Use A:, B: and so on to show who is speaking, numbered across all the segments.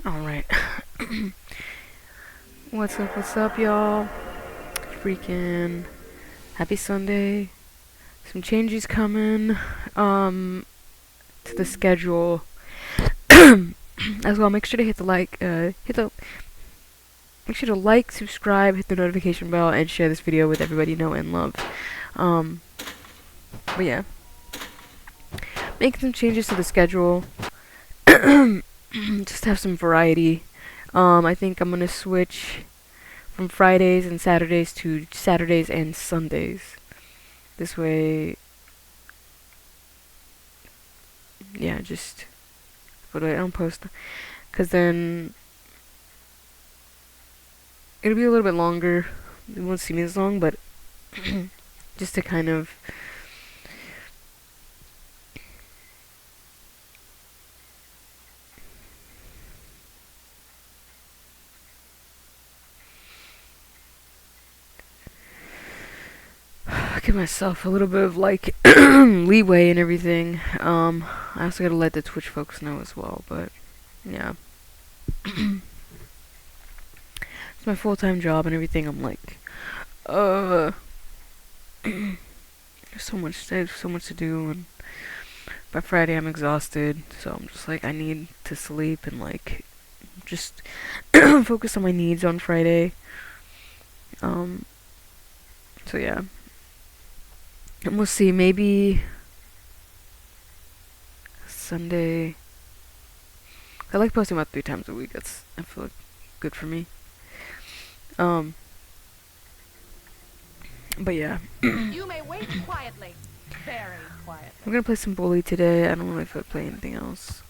A: Alright. What's up, y'all? Freaking happy Sunday. Some changes coming, to the schedule. As well, make sure to make sure to like, subscribe, hit the notification bell, and share this video with everybody you know and love. But yeah. Making some changes to the schedule. Just to have some variety. I think I'm gonna switch from Fridays and Saturdays to Saturdays and Sundays. This way, yeah, just put it on post, cause then it'll be a little bit longer. You won't see me as long, but just to kind of give myself a little bit of like leeway and everything. I also gotta let the Twitch folks know as well, but yeah. It's my full-time job and everything. I'm like, there's so much to do, and by Friday I'm exhausted, so I'm just like, I need to sleep and like just focus on my needs on Friday. So yeah. And we'll see, maybe Sunday. I like posting about 3 times a week. I feel like good for me. But yeah.
B: You may wait quietly. Very quietly.
A: I'm gonna play some Bully today. I don't know if I'd play anything else.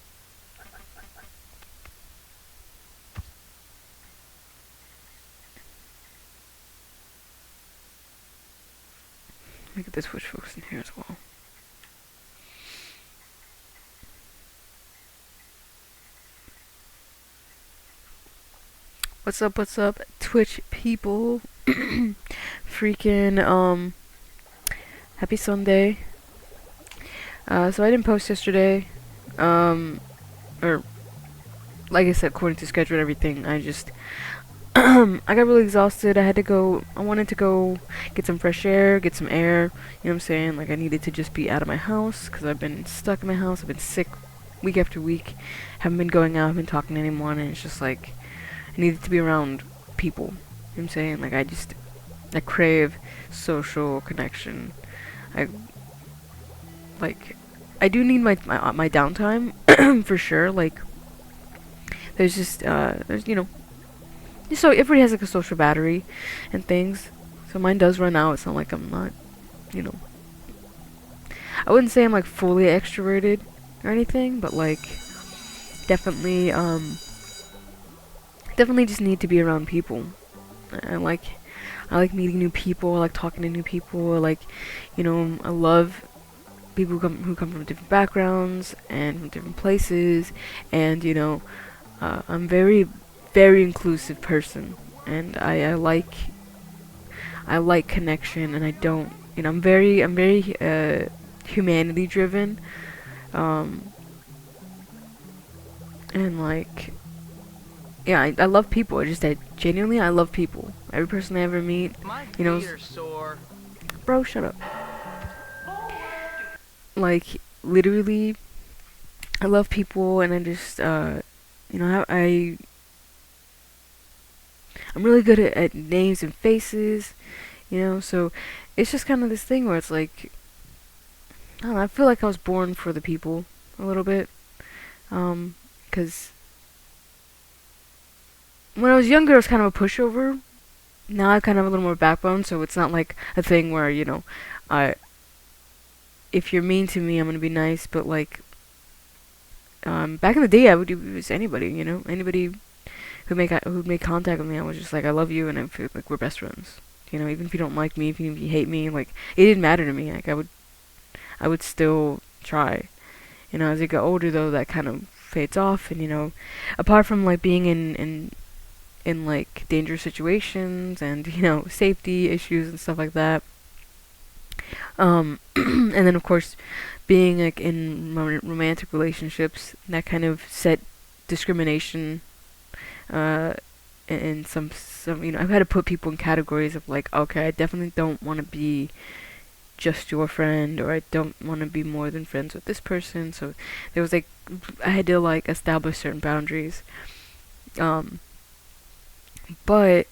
A: Let me get this Twitch folks in here as well. What's up, Twitch people? Freaking, happy Sunday. So I didn't post yesterday. Or, like I said, according to schedule and everything, I just, I got really exhausted. I wanted to go get some fresh air, get some air, you know what I'm saying? Like, I needed to just be out of my house, because I've been stuck in my house. I've been sick week after week, haven't been going out, haven't been talking to anyone, and it's just like, I needed to be around people, you know what I'm saying? Like, I crave social connection. I do need my downtime, for sure. Like, there's just, there's, you know, so everybody has like a social battery and things. So mine does run out. It's not like I'm not, you know, I wouldn't say I'm like fully extroverted or anything, but like definitely just need to be around people. I like meeting new people. I like talking to new people. I like, you know, I love people who come from different backgrounds and from different places, and you know, I'm very inclusive person, and I like connection, and I don't, you know, I'm very humanity driven, and like, yeah, I love people. I genuinely love people. Every person I ever meet, you know, bro, shut up. Like, literally, I love people, and I just, you know, I'm really good at names and faces, you know, so it's just kind of this thing where it's like, I don't know, I feel like I was born for the people a little bit, because when I was younger I was kind of a pushover. Now I kind of have a little more backbone, so it's not like a thing where, you know, if you're mean to me, I'm gonna be nice, but like, back in the day, I would do it to anybody, you know, anybody who made contact with me, I was just like, I love you, and I feel like we're best friends, you know, even if you don't like me, even if you hate me, like, it didn't matter to me, like, I would still try, you know. As I get older, though, that kind of fades off, and, you know, apart from, like, being in like, dangerous situations, and, you know, safety issues and stuff like that, and then, of course, being, like, in romantic relationships, that kind of set discrimination uh, and some I've had to put people in categories of like, okay, I definitely don't want to be just your friend, or I don't want to be more than friends with this person. So there was like, I had to like establish certain boundaries. Um, but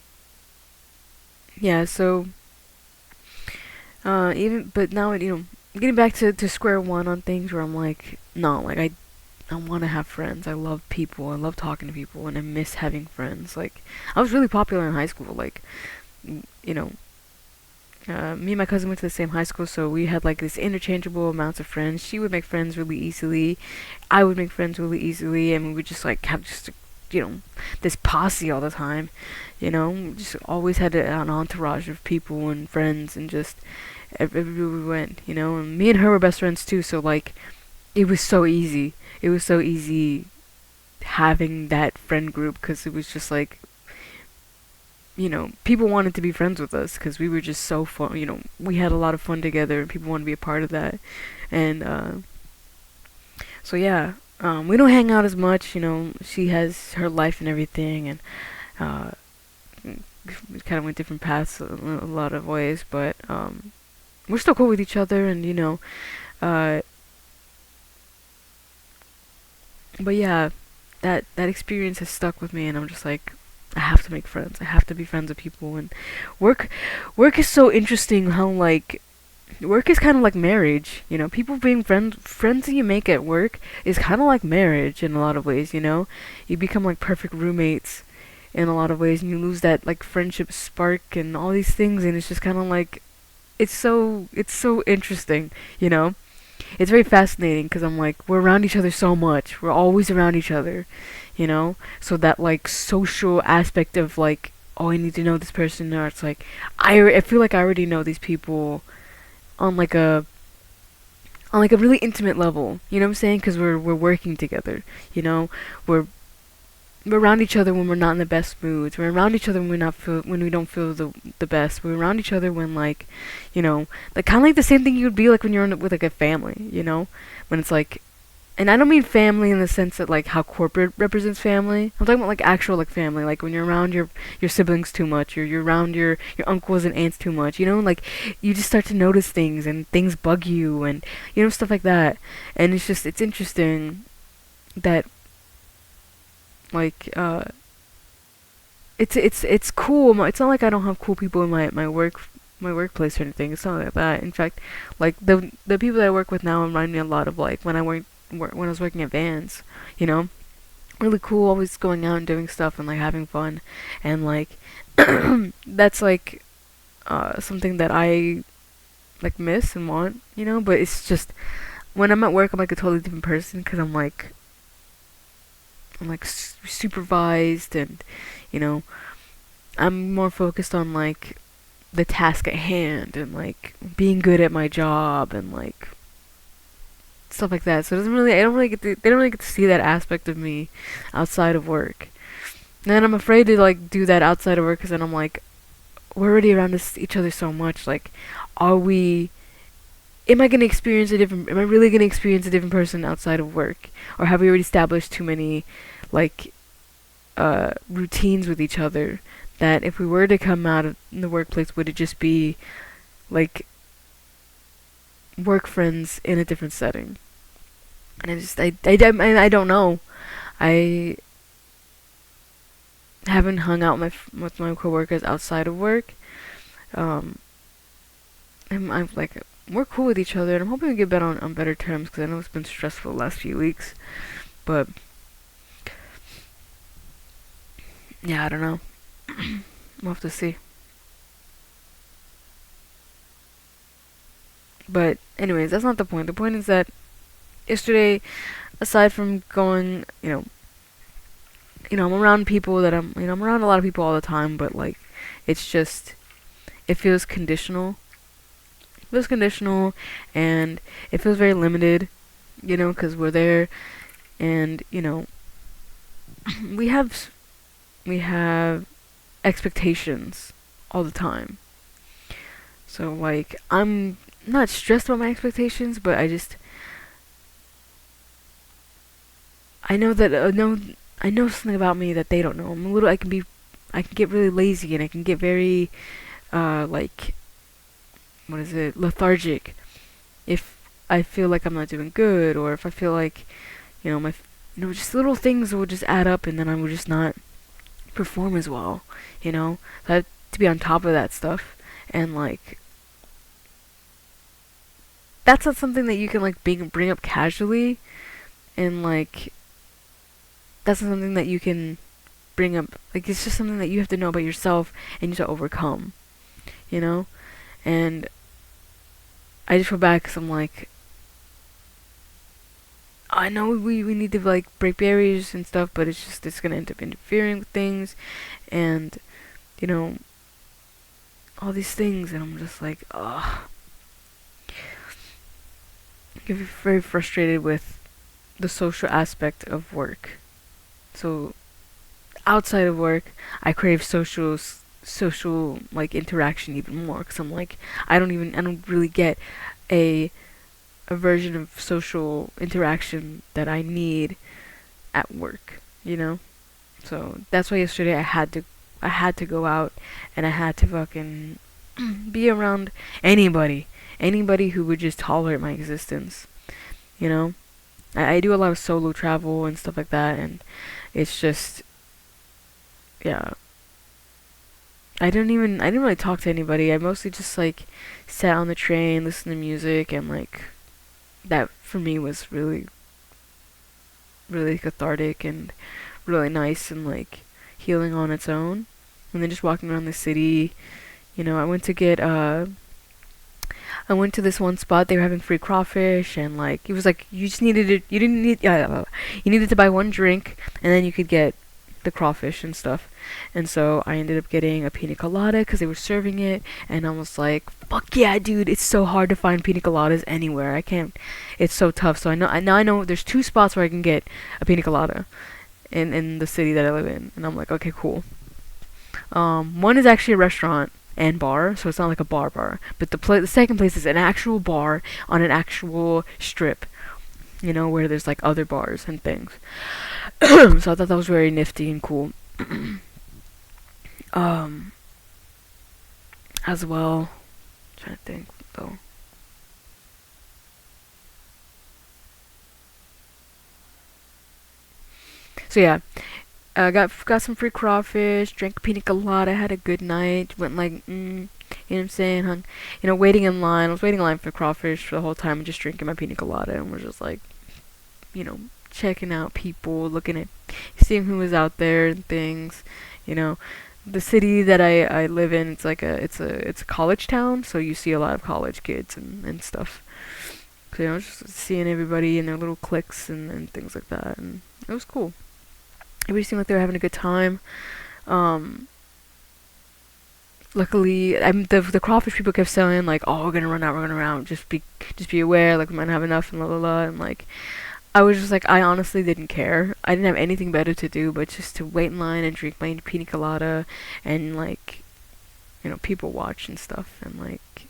A: yeah, so even but now getting back to square one on things where I'm like, no, like I want to have friends. I love people. I love talking to people, and I miss having friends. Like, I was really popular in high school. Like, you know, me and my cousin went to the same high school, so we had like this interchangeable amounts of friends. She would make friends really easily. I would make friends really easily, and we would just like have just this posse all the time. Just always had an entourage of people and friends, and just everywhere we went. And me and her were best friends too. So like, it was so easy. It was so easy having that friend group, because it was just like, people wanted to be friends with us because we were just so fun. We had a lot of fun together, and people wanted to be a part of that. And so yeah, we don't hang out as much. She has her life and everything, and we kind of went different paths a lot of ways. But we're still cool with each other, and but yeah, that experience has stuck with me, and I'm just like, I have to make friends. I have to be friends with people. And work is so interesting. How like, work is kind of like marriage. People being friends that you make at work is kind of like marriage in a lot of ways. You become like perfect roommates in a lot of ways, and you lose that like friendship spark and all these things. And it's just kind of like, it's so interesting. It's very fascinating, because I'm like, we're around each other so much. We're always around each other. So that like social aspect of like, oh, I need to know this person, or it's like, I feel like I already know these people on like a really intimate level. You know what I'm saying? Because we're working together. We're around each other when we're not in the best moods. We're around each other when we don't feel the best. We're around each other when like, like kind of like the same thing you would be like when you're with like a family. When it's like, and I don't mean family in the sense that like how corporate represents family. I'm talking about like actual like family, like when you're around your siblings too much, or you're around your uncles and aunts too much. Like you just start to notice things, and things bug you, and stuff like that. And it's interesting that like it's cool. It's not like I don't have cool people in my workplace or anything. It's not like that. In fact, like the people that I work with now remind me a lot of like when I was working at Vans. Really cool, always going out and doing stuff and like having fun, and like that's like something that I like miss and want. But it's just, when I'm at work, I'm like a totally different person, because I'm like supervised, and I'm more focused on like the task at hand, and like being good at my job, and like stuff like that. So they don't really get to see that aspect of me outside of work. And I'm afraid to like do that outside of work, because then I'm like, we're already around each other so much. Like, am I really gonna experience a different person outside of work? Or have we already established too many like routines with each other, that if we were to come out of the workplace, would it just be like work friends in a different setting? And I don't know. I haven't hung out with my coworkers outside of work. I'm like, we're cool with each other, and I'm hoping we get better on better terms, because I know it's been stressful the last few weeks. But yeah, I don't know. We'll have to see. But anyways, that's not the point. The point is that yesterday, aside from going, I'm around people that I'm around a lot of people all the time, but like, it's just, it feels conditional. It feels conditional, and it feels very limited, because we're there, and we have expectations all the time. So like, I'm not stressed about my expectations, but I know that I know something about me that they don't know. I can get really lazy, and I can get very, like, what is it, lethargic if I feel like I'm not doing good, or if I feel like, just little things will just add up, and then I will just not perform as well, So I have to be on top of that stuff, and, like, that's not something that you can, like, bring up casually, and, like, that's not something that you can bring up, like, it's just something that you have to know about yourself and you have to overcome, and I just feel bad because I'm like, I know we need to, like, break barriers and stuff, but it's gonna end up interfering with things, and, all these things, and I'm just like, ugh. I get very frustrated with the social aspect of work. So, outside of work, I crave social, like, interaction even more, because I'm like, I don't really get a version of social interaction that I need at work, So that's why yesterday I had to go out, and I had to fucking be around anybody who would just tolerate my existence, I do a lot of solo travel and stuff like that, and it's just, yeah. I didn't really talk to anybody. I mostly just, like, sat on the train, listened to music, and, like, that for me was really, really cathartic and really nice and, like, healing on its own. And then just walking around the city, I went to this one spot. They were having free crawfish, and, like, it was like you just needed it. You needed to buy one drink, and then you could get the crawfish and stuff. And so I ended up getting a pina colada because they were serving it, and I was like, fuck yeah, dude, it's so hard to find pina coladas anywhere. I can't, it's so tough. So I know there's 2 spots where I can get a pina colada in the city that I live in, and I'm like, okay, cool. One is actually a restaurant and bar, so it's not like a bar, but the second place is an actual bar on an actual strip, where there's, like, other bars and things. So I thought that was very nifty and cool. As well, I'm trying to think though. So yeah, got some free crawfish, drank pina colada, had a good night, went, like, you know what I'm saying, hung, waiting in line. I was waiting in line for crawfish for the whole time, and just drinking my pina colada, and we're just, like, checking out people, looking at, seeing who was out there and things, The city that I live in, it's like it's a college town, so you see a lot of college kids and stuff. So, just seeing everybody in their little cliques and things like that, and it was cool. Everybody seemed like they were having a good time. Luckily, the crawfish people kept saying, like, oh, we're gonna run out, just be aware, like, we might not have enough, and la la la, and, like, I was just like, I honestly didn't care. I didn't have anything better to do but just to wait in line and drink my pina colada and, like, people watch and stuff, and, like,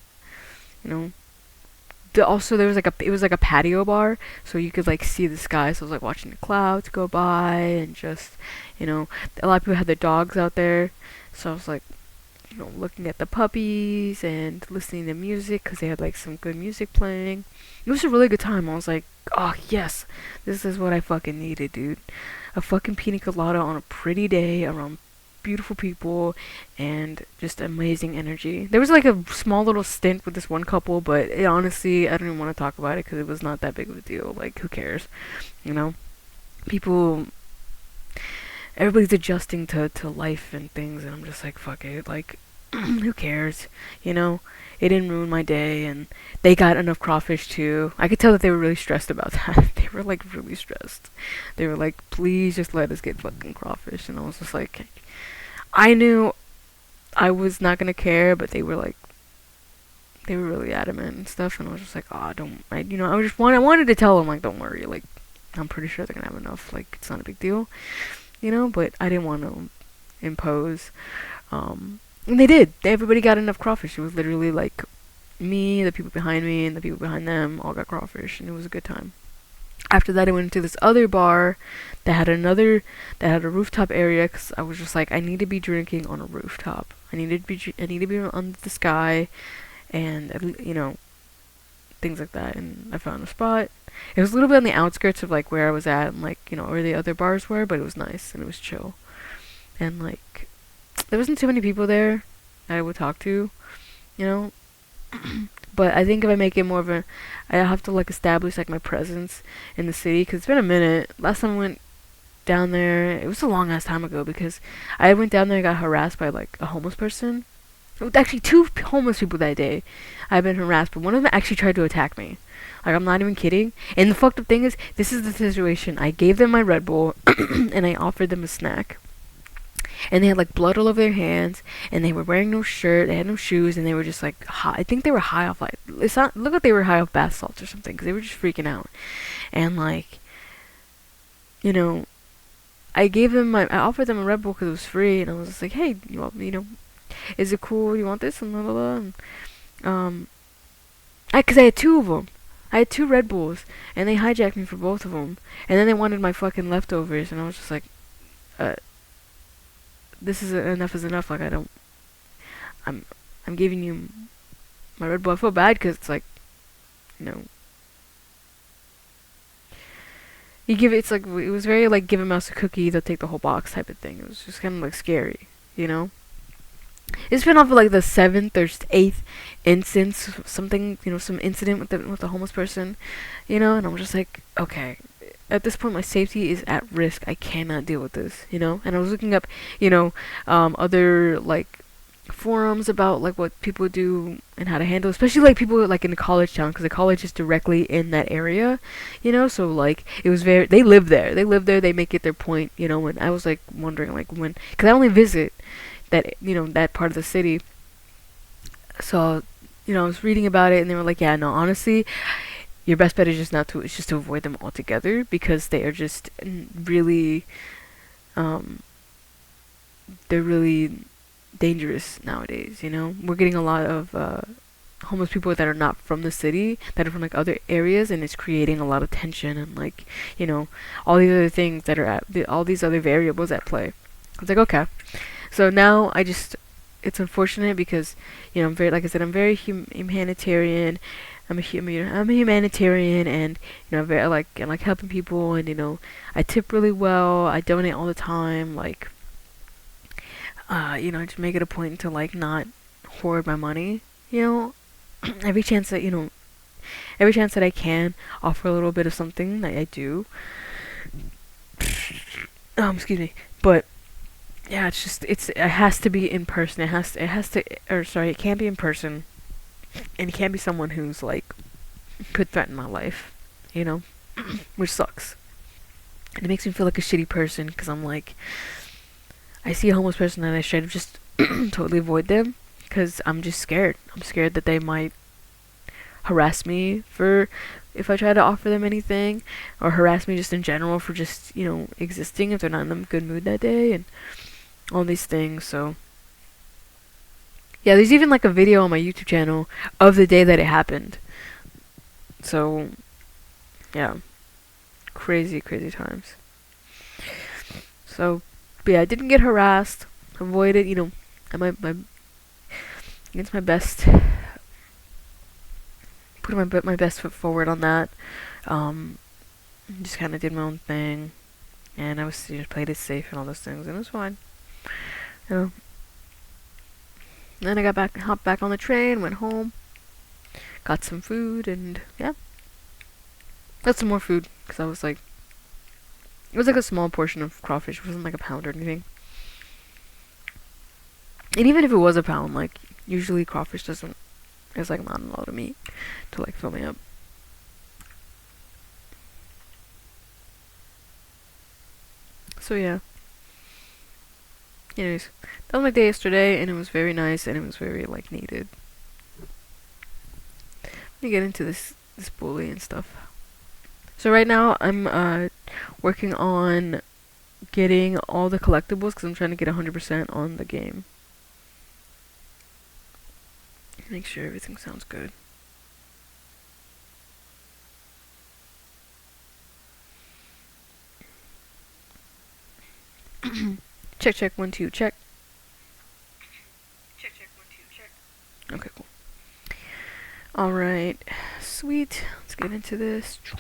A: also there was, like, it was like a patio bar, so you could, like, see the sky, so I was, like, watching the clouds go by, and just, a lot of people had their dogs out there, so I was, like, looking at the puppies and listening to music because they had, like, some good music playing. It was a really good time. I was like, oh yes, this is what I fucking needed, dude. A fucking pina colada on a pretty day around beautiful people and just amazing energy. There was, like, a small little stint with this one couple, but honestly, I don't even want to talk about it because it was not that big of a deal. Like, who cares? People, everybody's adjusting to life and things, and I'm just like, fuck it, like, who cares, It didn't ruin my day, and they got enough crawfish too. I could tell that they were really stressed about that. They were, like, really stressed. They were like, please just let us get fucking crawfish, and I was just like, I knew I was not gonna care, but they were, like, they were really adamant and stuff, and I was just like, oh, I wanted to tell them, like, don't worry, like, I'm pretty sure they're gonna have enough, like, it's not a big deal. But I didn't want to impose. And they did. Everybody got enough crawfish. It was literally, like, me, the people behind me, and the people behind them all got crawfish, and it was a good time. After that, I went to this other bar that had a rooftop area, because I was just like, I need to be drinking on a rooftop. I need to be under the sky, and things like that. And I found a spot. It was a little bit on the outskirts of like where I was at, and like where the other bars were, but it was nice and it was chill. And like there wasn't too many people there that I would talk to, you know. But I think if I make it more of a, I have to like establish like my presence in the city, because it's been a minute. Last time I went down there, it was a long ass time ago, because I went down there and got harassed by like a homeless person. It was actually two homeless people that day. I've been harassed, but one of them actually tried to attack me. Like, I'm not even kidding. And the fucked up thing is, this is the situation. I gave them my Red Bull, and I offered them a snack. And they had like blood all over their hands, and they were wearing no shirt, they had no shoes, and they were just like high. I think they were high off like, it's not, look like they were high off bath salts or something, because they were just freaking out. And like, I offered them a Red Bull because it was free, and I was just like, hey, is it cool? You want this? And blah blah blah. And, because I had two of them. I had two Red Bulls, and they hijacked me for both of them. And then they wanted my fucking leftovers, and I was just like, this is enough is enough. Like, I'm giving you my Red Bull. I feel bad because it's like, you give it. It's like, it was very like, give a mouse a cookie, they'll take the whole box type of thing. It was just kind of like scary, It's been off of like the 7th or 8th instance, something, some incident with the homeless person, and I'm just like, okay, at this point my safety is at risk. I cannot deal with this, And I was looking up, other like forums about like what people do and how to handle, especially like people like in the college town, because the college is directly in that area, So like it was they live there. They make it their point, And I was like wondering like because I only visit that that part of the city. So I was reading about it, and they were like, yeah, no, honestly, your best bet is just to avoid them altogether, because they are just really they're really dangerous nowadays. We're getting a lot of homeless people that are not from the city, that are from like other areas, and it's creating a lot of tension and like all these other things that are all these other variables at play. I was like, okay. So now it's unfortunate because, I'm very, like I said, I'm very humanitarian. I'm a humanitarian, and I like helping people, and I tip really well. I donate all the time. Like, I just make it a point to like not hoard my money. Every chance that I can offer a little bit of something that I do. Excuse me, but. Yeah, it has to be in person. It can't be in person, and it can't be someone who's like could threaten my life, which sucks. And it makes me feel like a shitty person, because I'm like, I see a homeless person and I try to just totally avoid them, because I'm just scared. I'm scared that they might harass me for if I try to offer them anything, or harass me just in general for just existing if they're not in a good mood that day, and all these things. So yeah, there's even like a video on my YouTube channel of the day that it happened. So yeah, crazy times. So but yeah, I didn't get harassed, avoided, against my best, put my best foot forward on that. Just kind of did my own thing, and I was just played it safe and all those things, and it was fine. Then I hopped back on the train, went home, got some food, and yeah, got some more food, because I was like, it was like a small portion of crawfish. It wasn't like a pound or anything. And even if it was a pound, like, usually crawfish it's like not a lot of meat to like fill me up. So yeah. Anyways, that was my day yesterday, and it was very nice, and it was very like needed. Let me get into this bully and stuff. So right now I'm working on getting all the collectibles, because I'm trying to get 100% on the game. Make sure everything sounds good. Check, check, 1, 2, check. Check, check, 1, 2, check. Okay, cool. Alright, sweet. Let's get into this.
B: Please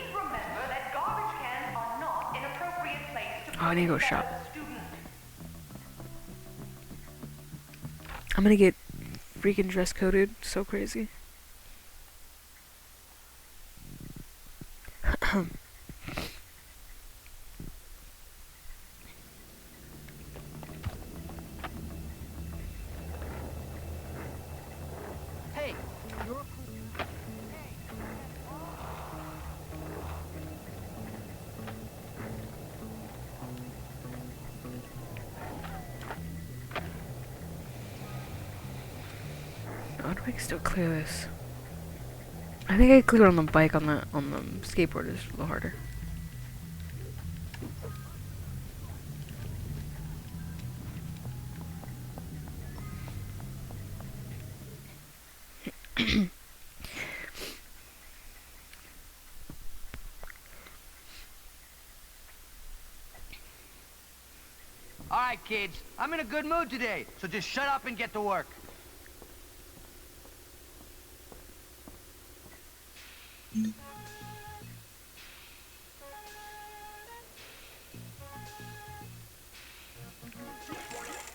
B: remember that garbage cans are not an appropriate place to
A: Oh, I need to go shop.
B: a student.
A: I'm gonna get freaking dress coded. So crazy.
C: Hey,
A: How do I still clear this? I think I clear on the bike. On the skateboard is a little harder.
C: all right, kids. I'm in a good mood today, so just shut up and get to work.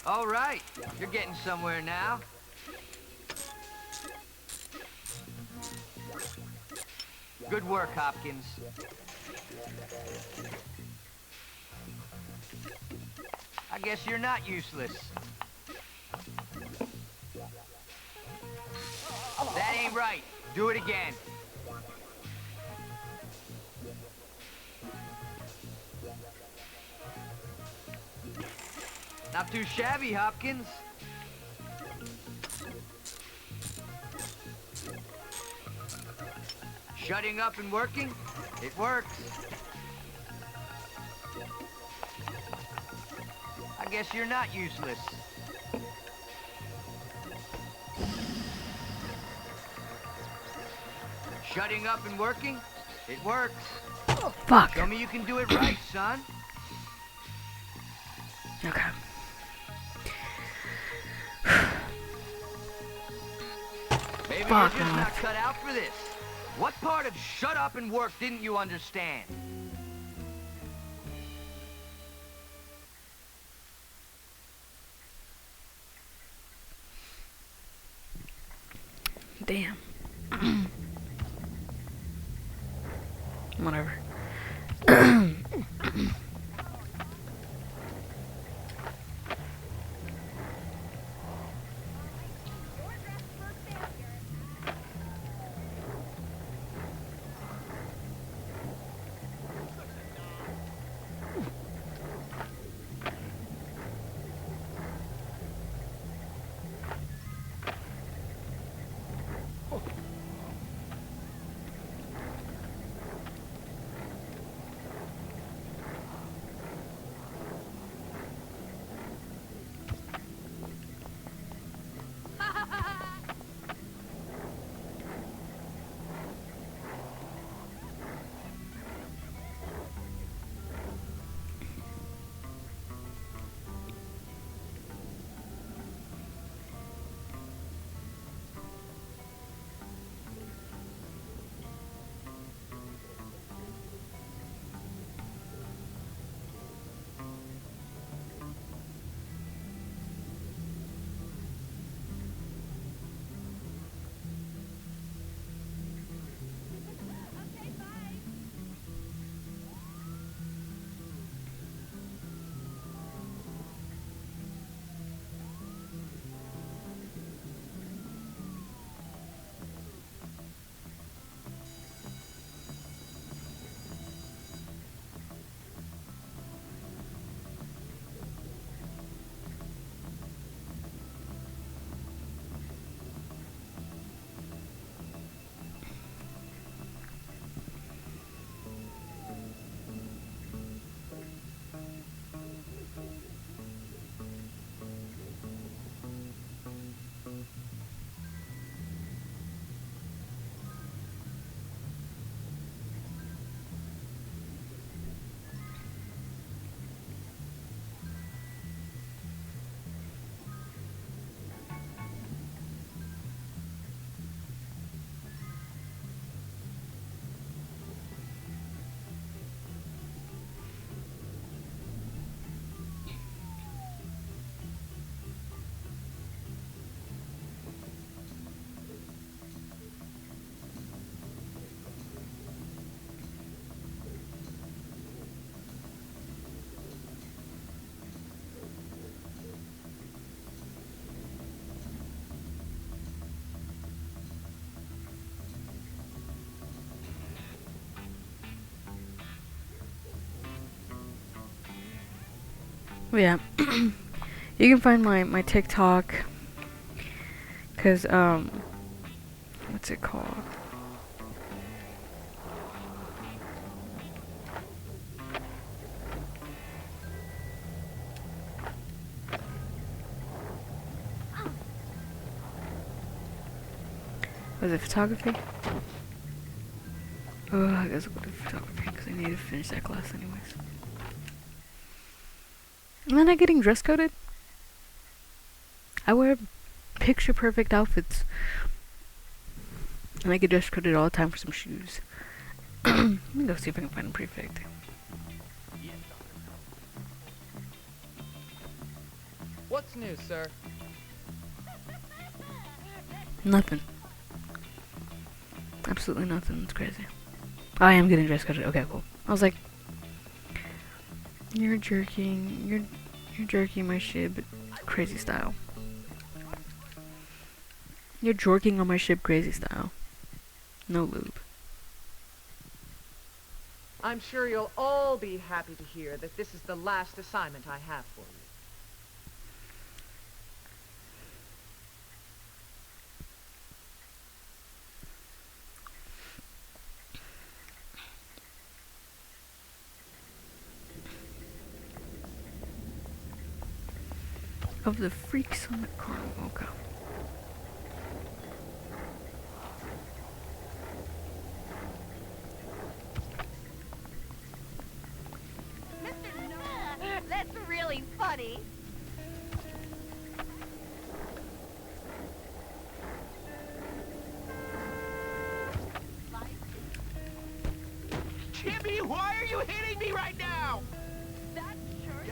C: All right, you're getting somewhere now. Good work, Hopkins. I guess you're not useless. That ain't right. Do it again. Not too shabby, Hopkins. Shutting up and working, it works. I guess you're not useless. Shutting up and working, it works.
A: Fuck.
C: Show me you can do it right, son.
A: Okay.
C: Maybe
A: Fuck
C: you're just not
A: off.
C: cut out for this. What part of shut up and work didn't you understand?
A: Damn. Whatever. Yeah. You can find my TikTok, cause what's it called? Was it photography? Oh, I guess I'll go to photography because I need to finish that class anyways. Am I not getting dress coded? I wear picture perfect outfits. And I get dress coded all the time for some shoes. Let me go see if I can find a prefect.
D: What's new, sir?
A: Nothing. Absolutely nothing. It's crazy. I am getting dress coded. Okay, cool. I was like, you're jerking my shib crazy style. You're jorking on my ship crazy style. No lube.
D: I'm sure you'll all be happy to hear that this is the last assignment I have for you.
A: Of the freaks on the carnival. Okay.
B: Mr. No, that's really funny.
C: Jimmy, why are you hitting me right now?
B: That shirt.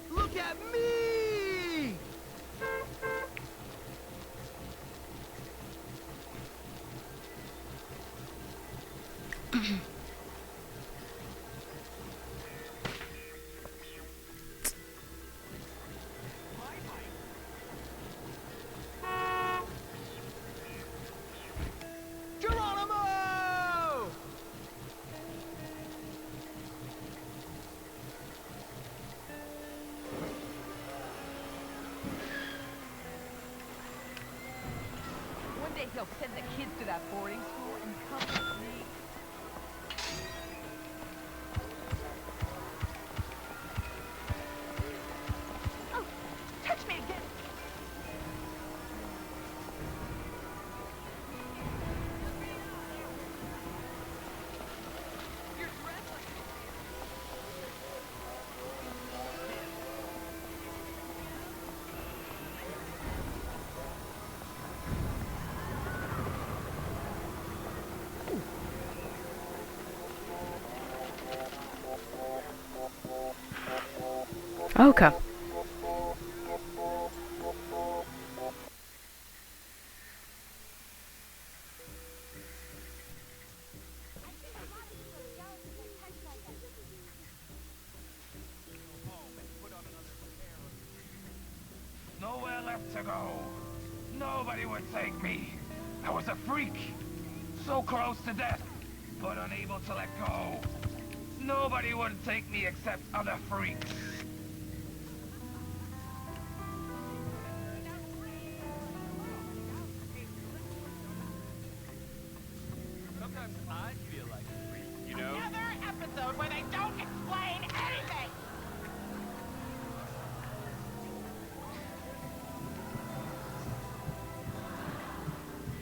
C: Look at me! Geronimo!
D: One day he'll send the kids to that boarding school and come with me.
B: Oh, touch me again.
D: You're dressed like
A: Okay.
E: Nowhere left to go. Nobody would take me. I was a freak. So close to death, but unable to let go. Nobody would take me except other freaks.
C: Sometimes I feel like a freak, you know?
B: Another episode where they don't explain anything.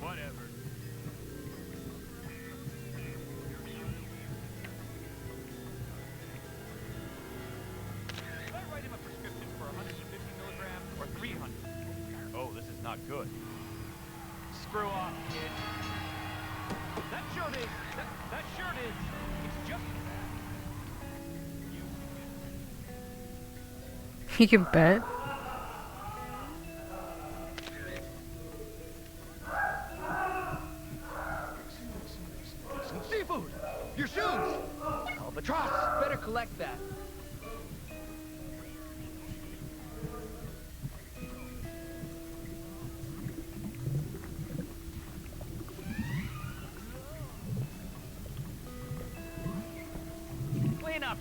C: Whatever. Should I write him a prescription for 150 milligrams or 300? Oh, this is not good. Screw off, kid. That shirt is... That shirt is... It's just...
A: You can bet.
C: Some seafood! Your shoes! Albatross!
D: better collect that.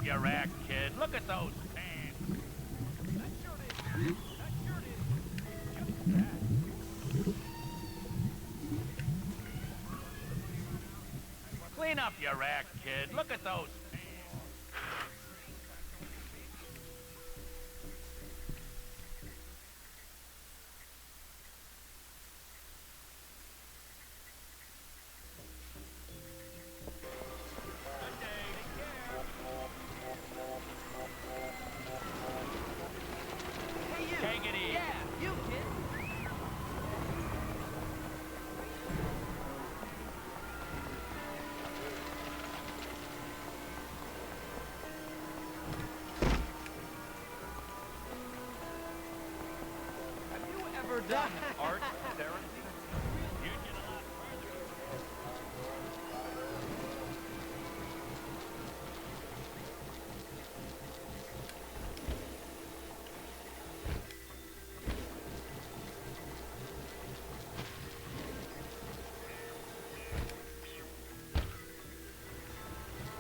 C: up your act, kid. Look at those pants. That shirt is. That shirt is. Just that. Clean up your act, kid. Look at those pants.
F: Hey, you.
C: Take it easy.
F: Yeah, you, kid.
C: Have you ever done art therapy? You'd get a lot further.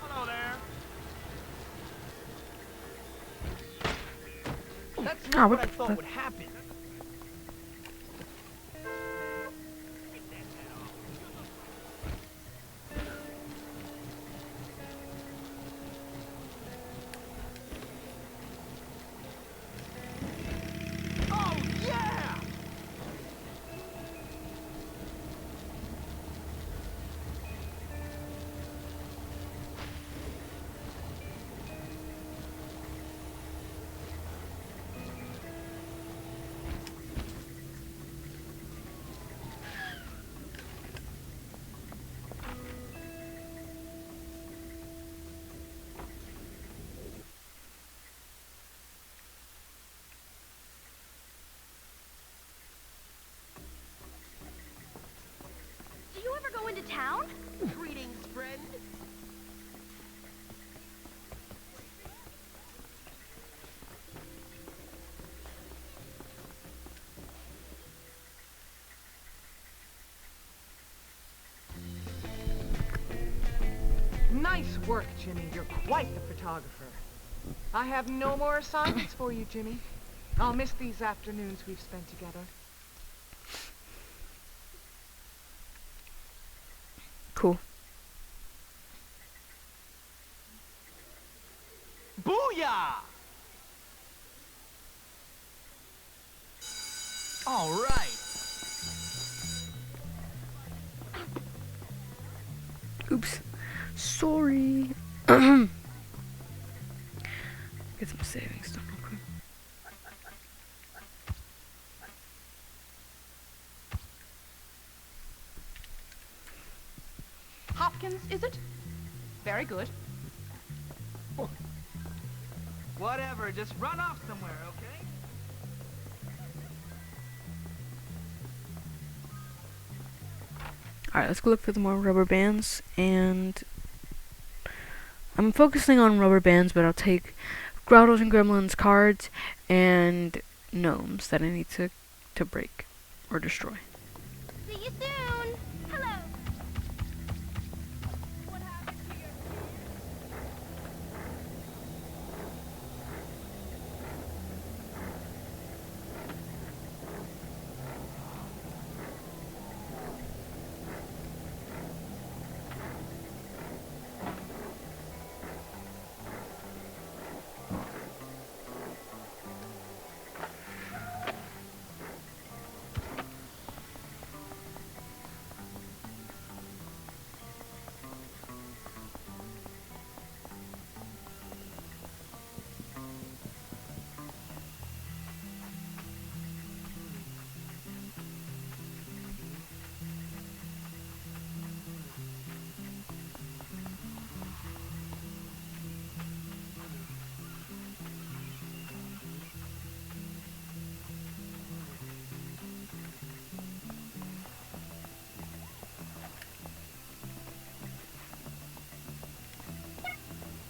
C: Hello there.
F: That's
A: Ah,
F: not
A: what
F: what I
A: the
F: thought
A: fuck?
F: would happen. Oh, yeah!
G: Do you ever go into town?
F: Greetings, friend.
D: Nice work, Jimmy. You're quite the photographer. I have no more assignments for you, Jimmy. I'll miss these afternoons we've spent together.
A: Cool.
F: Booyah! All right.
A: Oops. Sorry. Get some savings done real quick.
B: Hopkins, is it? Very good.
F: Whatever, just run off somewhere, okay?
A: Alright, let's go look for the more rubber bands, and I'm focusing on rubber bands, but I'll take Grottos and Gremlins cards and gnomes that I need to break or destroy.
G: See you soon. Hello. What happened here?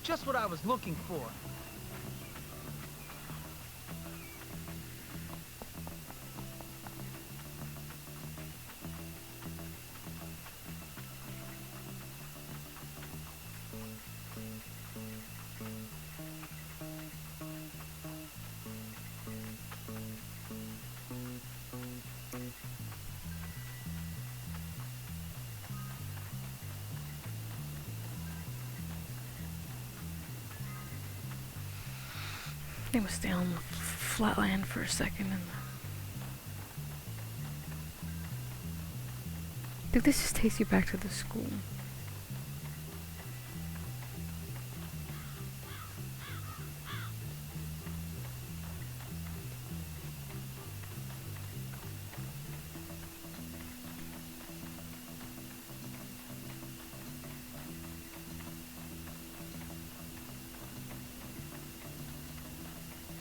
F: Just what I was looking for.
A: think we'll stay on the flatland for a second. And I think this just takes you back to the school.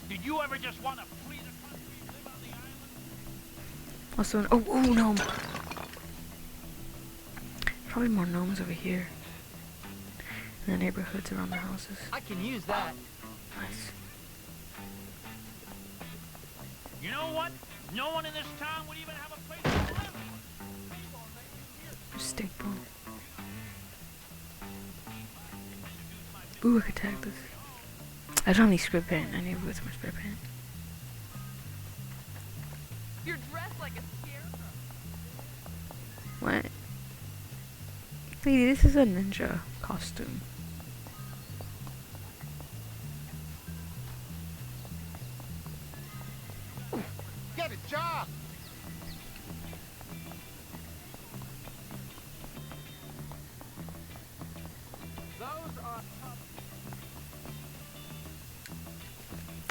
C: Did you ever just want to flee the country and live on the island?
A: Also, oh, gnome. Probably more gnomes over here. In the neighborhoods around the houses.
F: I can use that.
A: Nice.
C: You know what? No one in this town would even have a place to live.
A: Stink ball. Ooh, I could tag this. I don't have any spray paint. I need to put some spray paint.
F: You're dressed like a scarecrow.
A: What? Lady, this is a ninja costume.
E: Get a job!
F: Those are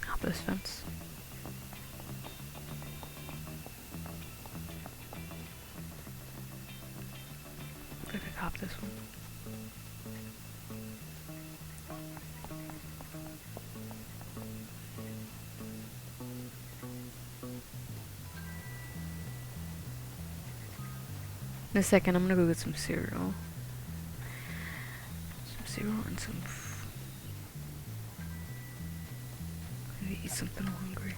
A: Hop this fence. I could hop this one. In a second, I'm gonna go get some cereal. Some cereal and some. Maybe eat something. I'm hungry.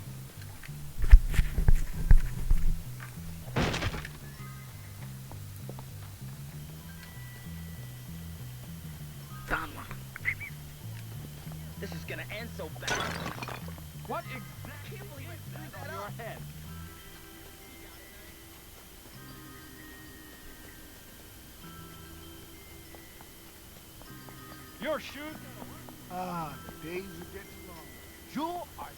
A: Found one.
F: This is gonna end so bad.
C: What exactly is that on your head? Your shoes?
E: Ah, the days are getting long. You are...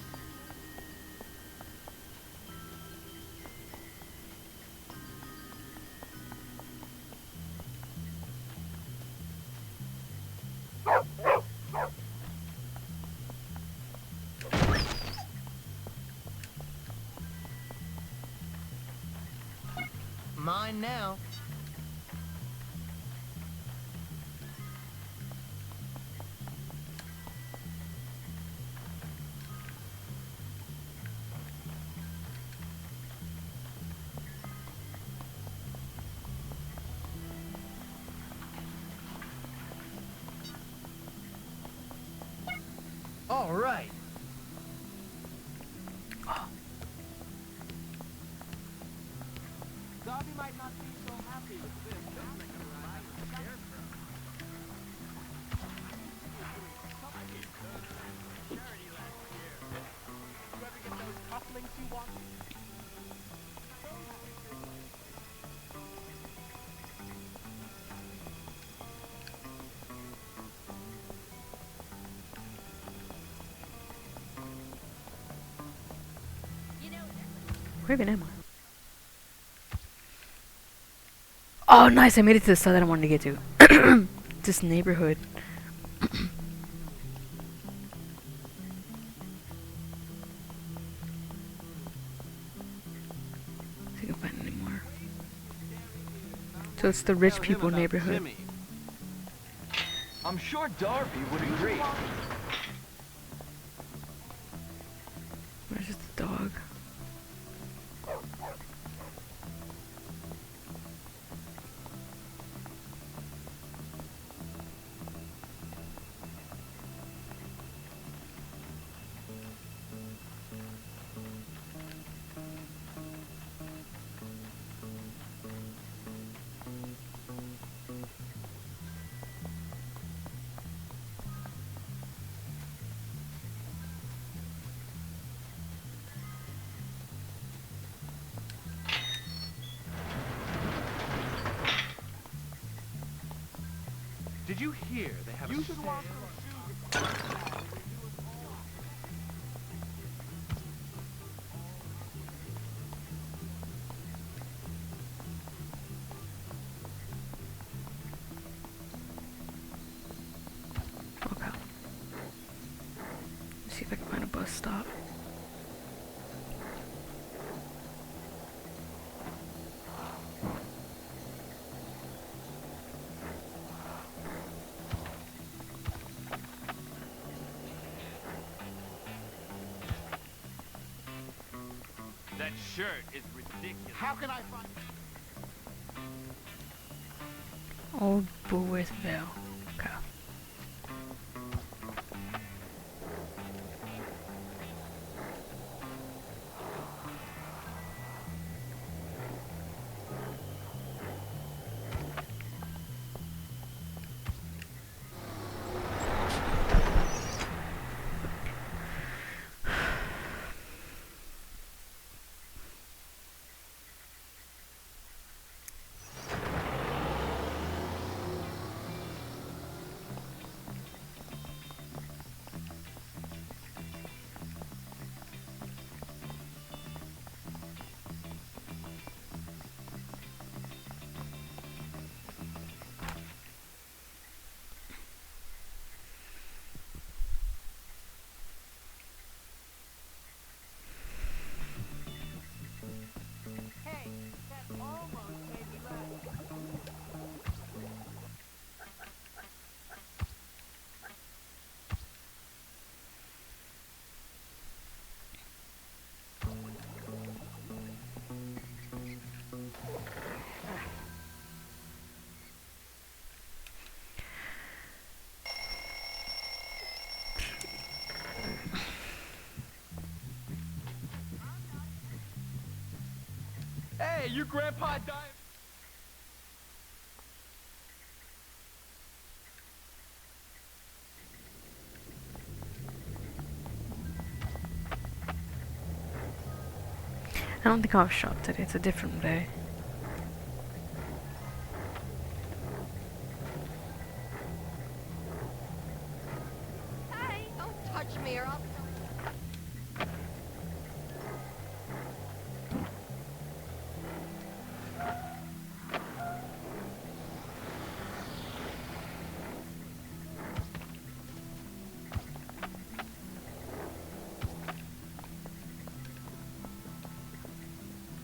F: Mine now. All right. Dobby might not be so happy with this.
A: Where even am I? Oh, nice! I made it to the side that I wanted to get to. This neighborhood. See if I can find any more. So it's the rich people neighborhood.
F: I'm sure Darby would agree.
A: Where's the dog?
F: Did you hear they have a sale?
C: That shirt is ridiculous.
E: How can I find...
A: Old Bullworth Vale. Okay.
F: Hey, that almost made me laugh. Hey, your grandpa died.
A: I don't think I was shot today. It's a different day.
G: Hey, don't touch me or I'll...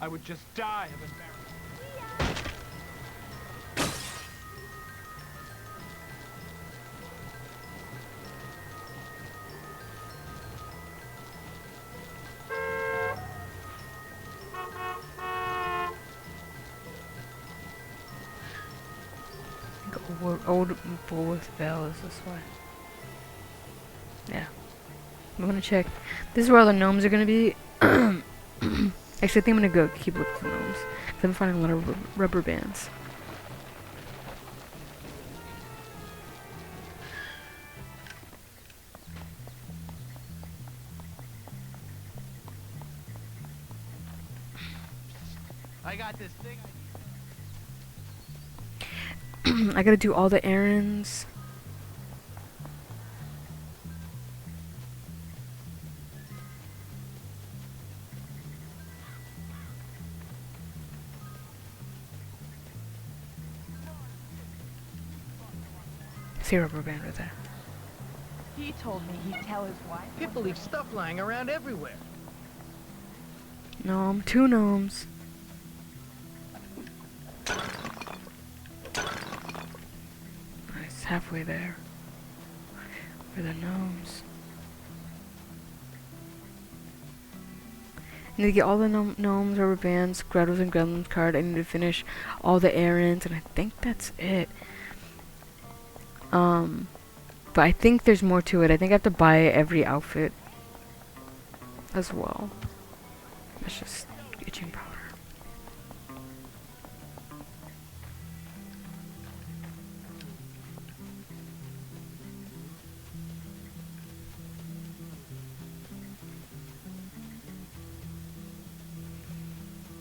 F: I would just die of embarrassment.
A: I think old Bullworth Vale is this way. Yeah. I'm gonna check. This is where all the gnomes are gonna be. Actually, I think I'm gonna go keep looking for gnomes. 'Cause I'm finding a lot of rubber bands.
F: I got this thing.
A: I gotta do all the errands. See a rubber band right there.
D: He told me he'd tell his wife.
F: People leave stuff lying around everywhere.
A: Gnome, 2 gnomes. Nice, halfway there. Where the gnomes. I need to get all the gnomes, rubber bands, Gretel's and Gremlin's card. I need to finish all the errands, and I think that's it. But I think there's more to it. I think I have to buy every outfit as well. That's just itching powder.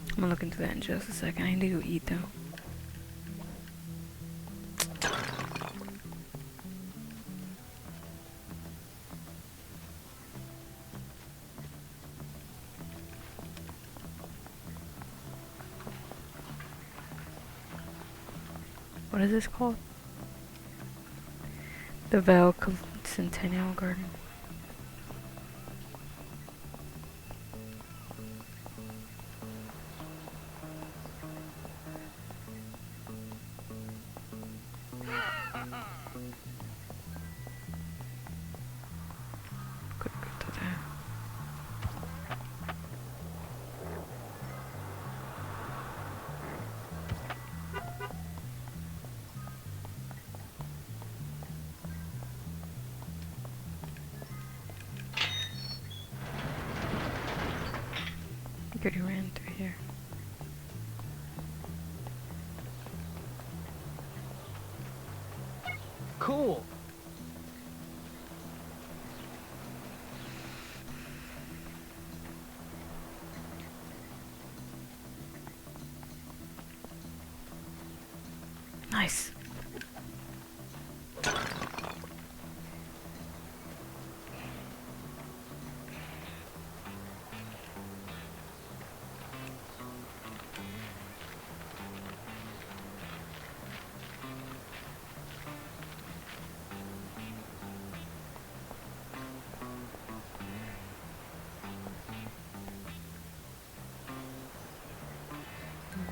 A: I'm gonna look into that in just a second. I need to go eat though. What is this called? The Vale Centennial Garden. Could go to there.
F: Cool.
A: Nice.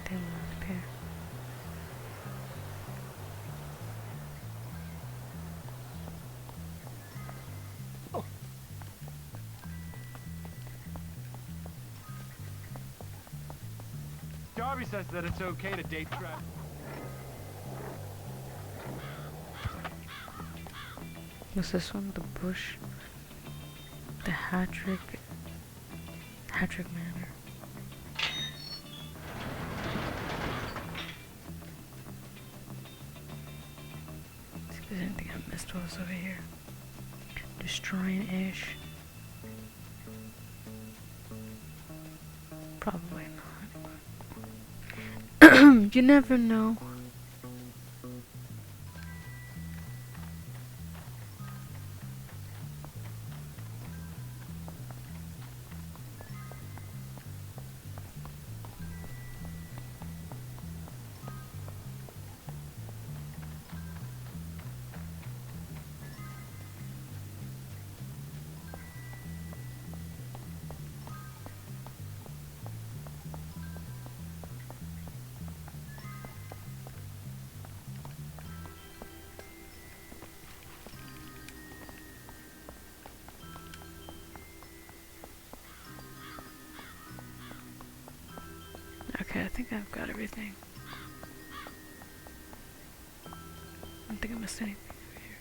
A: They will repair.
C: Darby says that it's okay to date trap.
A: What's this one? The bush. The Hattrick Manor. See if there's anything I missed while I was over here. Destroying Ish. Probably not. You never know. Okay, I think I've got everything. I don't think I missed anything over here.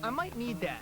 F: I might need that.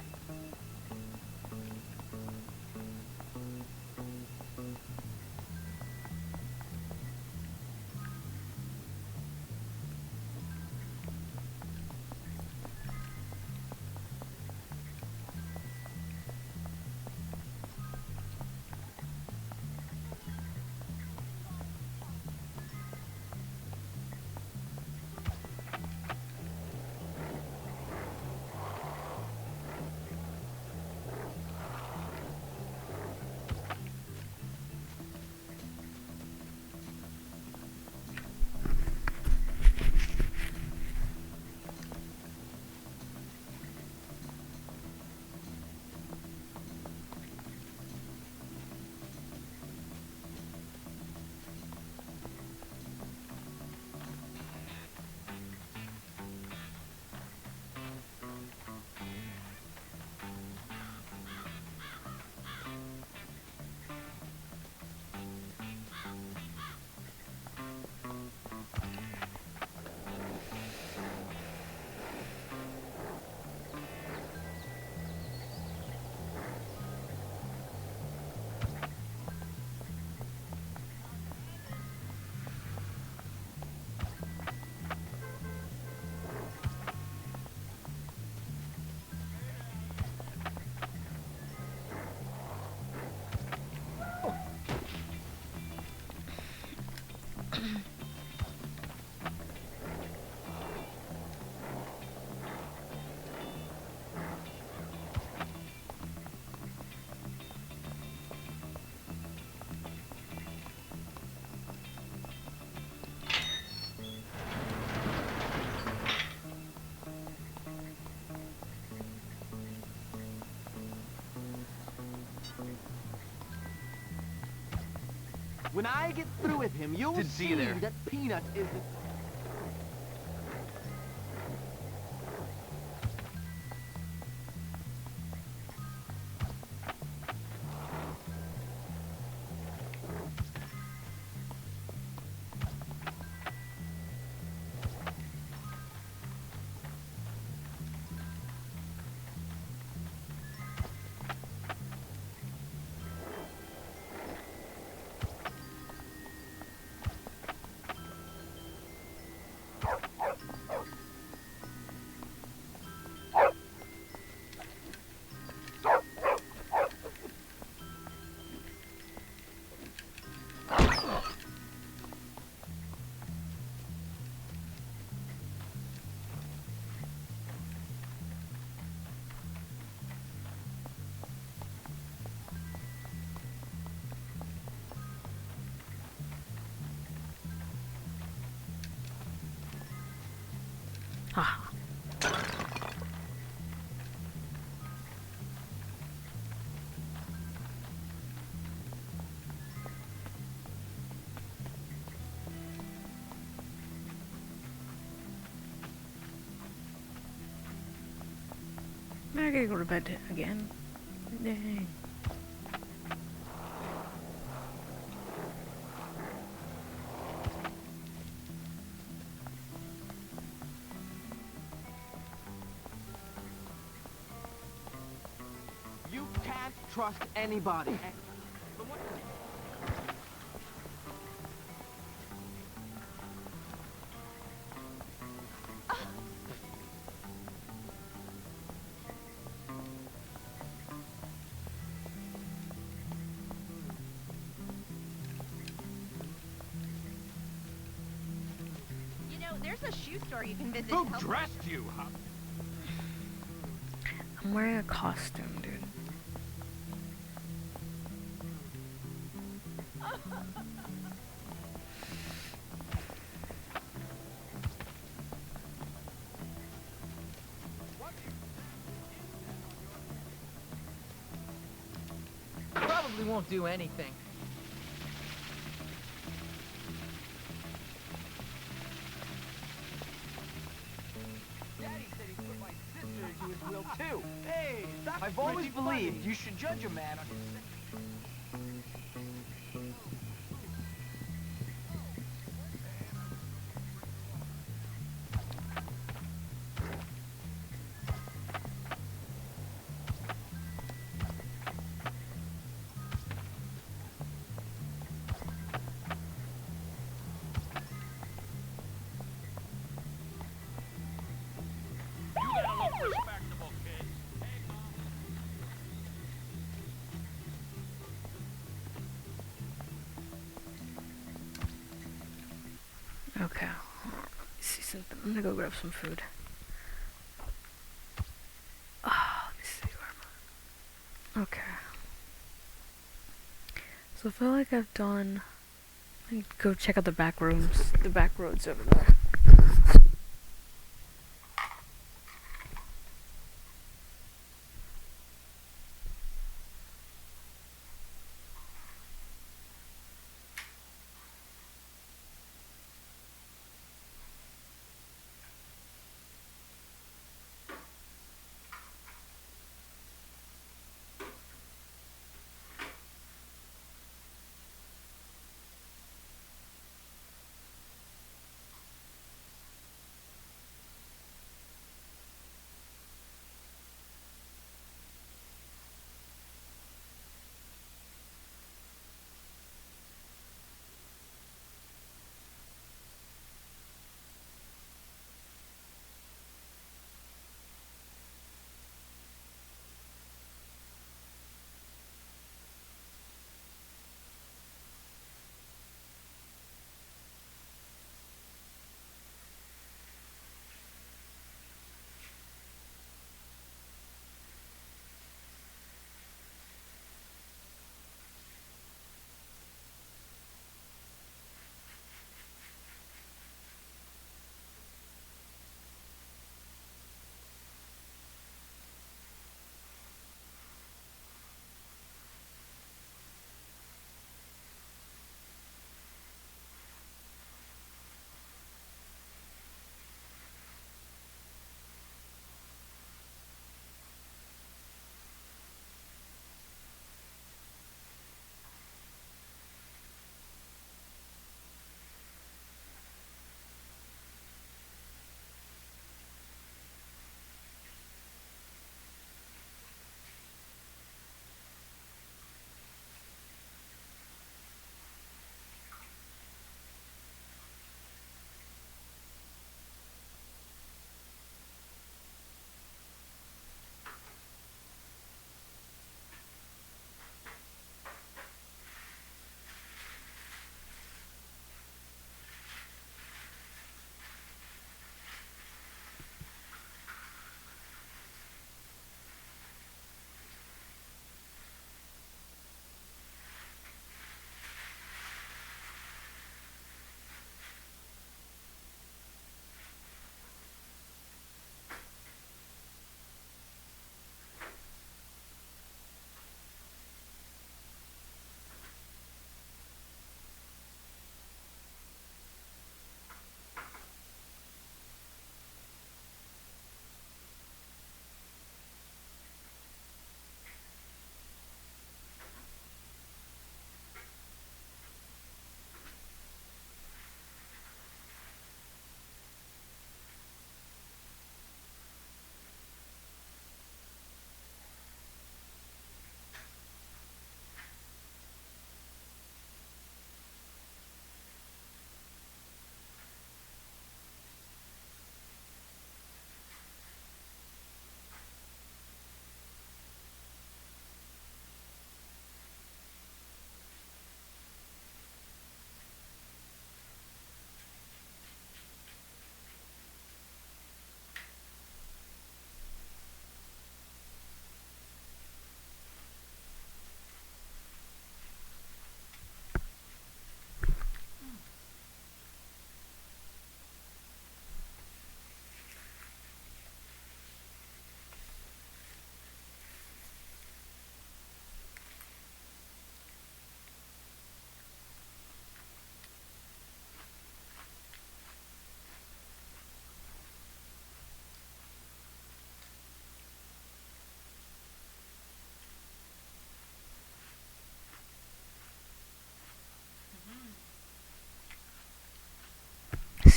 F: When I get through with him, you'll
C: Didn't see
F: see
C: you there.
F: that Peanut isn't...
A: Ah. I gotta go to bed again. Dang.
F: You can't trust anybody.
G: You know, there's a shoe store you can visit.
C: Who dressed you, huh?
A: I'm wearing a costume, dude.
F: Probably won't do anything. Daddy said he put my sister into his will too. Hey, that's I've always believed you should judge a man on his...
C: You gotta look respectable, kid. Hey, Mom.
A: Okay. Let's see something. I'm gonna go grab some food. Oh, let me see where am I? Okay. So I feel like I've done. Let me go check out the back rooms. The back roads over there.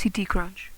A: CT crunch.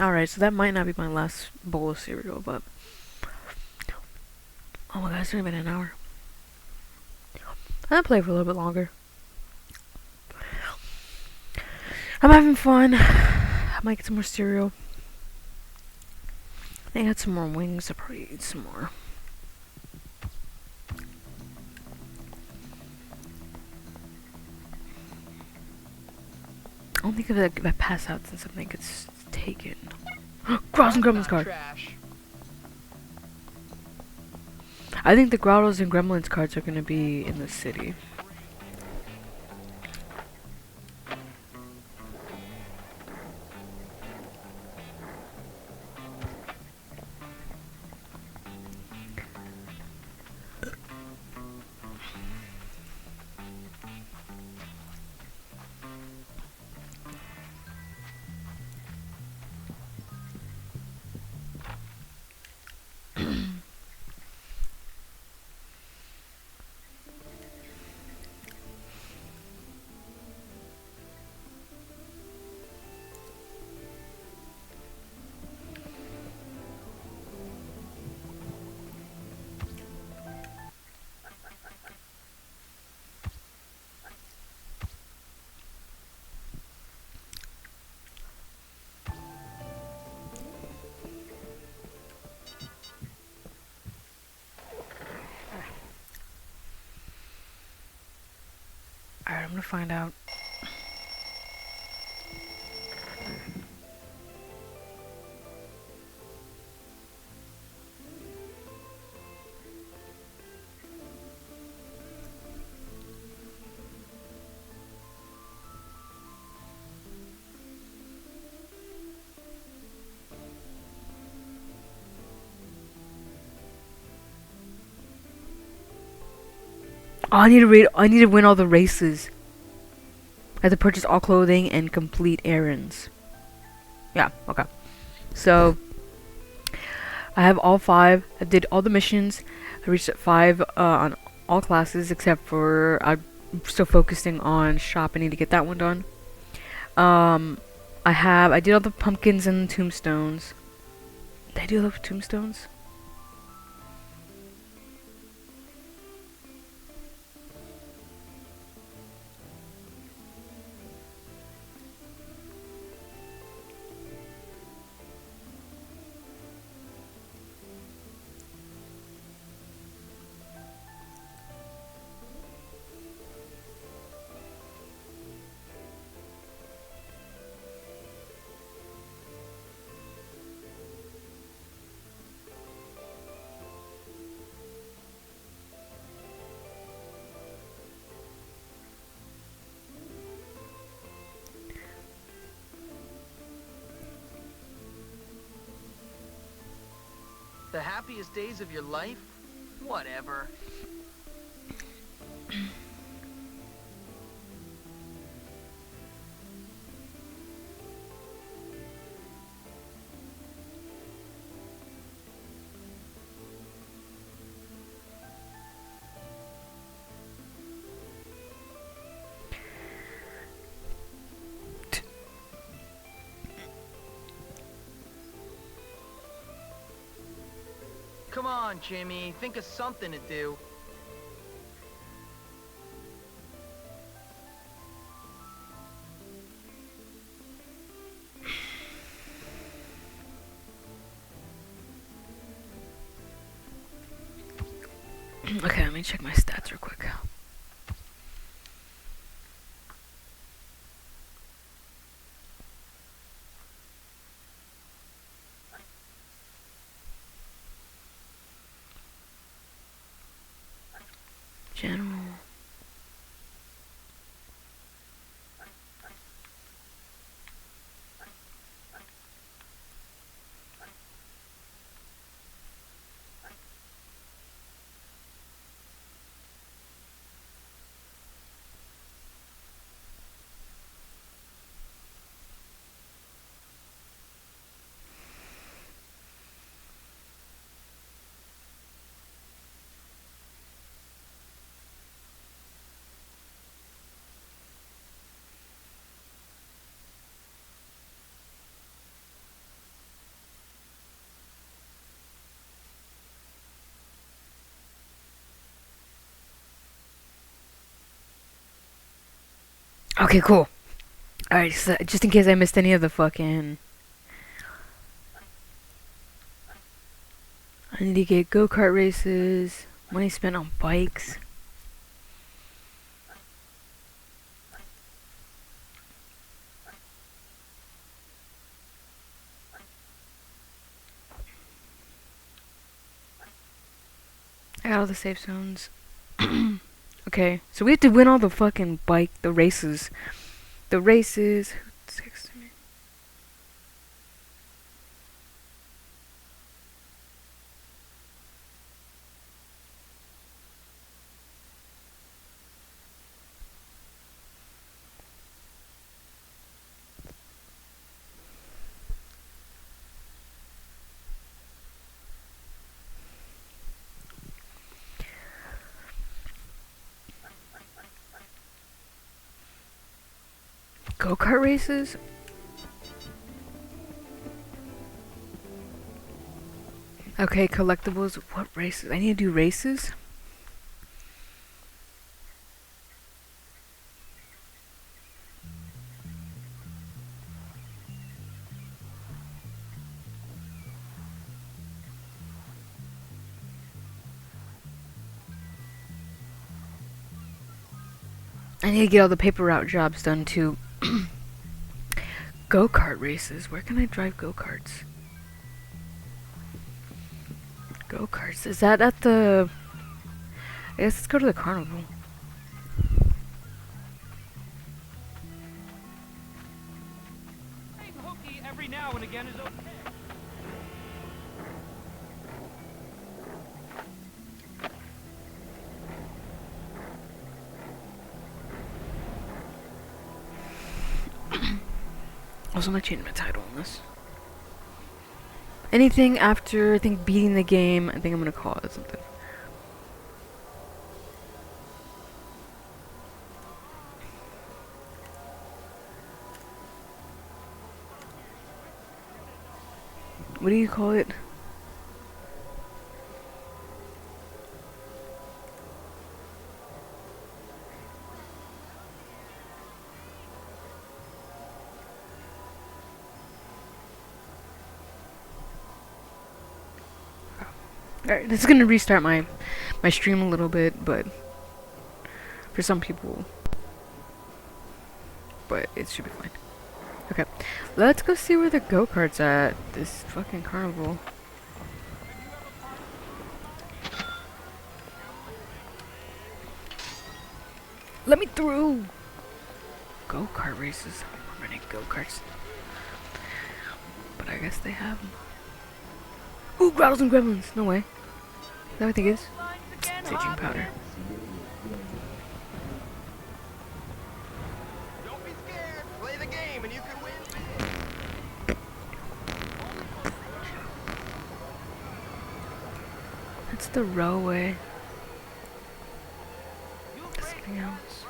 A: Alright, so that might not be my last bowl of cereal, but oh my god, it's only been an hour. I'll play for a little bit longer. I'm having fun. I might get some more cereal. I think I had some more wings. I'll probably eat some more. I don't think if I pass out then something gets taken. Growls and Gremlins card.
F: Trash.
A: I think the Growls and Gremlins cards are gonna be in the city. Alright, I'm gonna find out. Oh, I need to win all the races. I have to purchase all clothing and complete errands. Yeah, okay. So I have all 5. I did all the missions. I reached at 5 on all classes except for I'm still focusing on shop. I need to get that one done. I did all the pumpkins and tombstones. Did I do all the tombstones?
F: The happiest days of your life? Whatever. Come on, Jimmy. Think of something to do.
A: Okay, let me check my stats real quick. General. Okay, cool. Alright, so just in case I missed any of the fucking... I need to get go-kart races, money spent on bikes. I got all the safe zones. Okay, so we have to win all the fucking the races. The races. Who texted me? Go-kart races? Okay, collectibles. What races? I need to do races? I need to get all the paper route jobs done too. Go-kart races. Where can I drive go-karts? Go-karts. Is that at the... I guess let's go to the carnival.
C: Being hooky every now and again is okay.
A: Also, I'm gonna change my title on this. Anything after, I think, beating the game, I think I'm gonna call it something. What do you call it? Alright, this is gonna restart my stream a little bit, but for some people, but it should be fine. Okay, let's go see where the go-kart's at. This fucking carnival. Let me through. Go-kart races. I'm running go-karts, but I guess they have them. Ooh, Rattles and Gremlins. No way. Is that what I think it is? It's aging powder.
F: Don't be scared. Play the game and you can win.
A: That's the railway. Something else.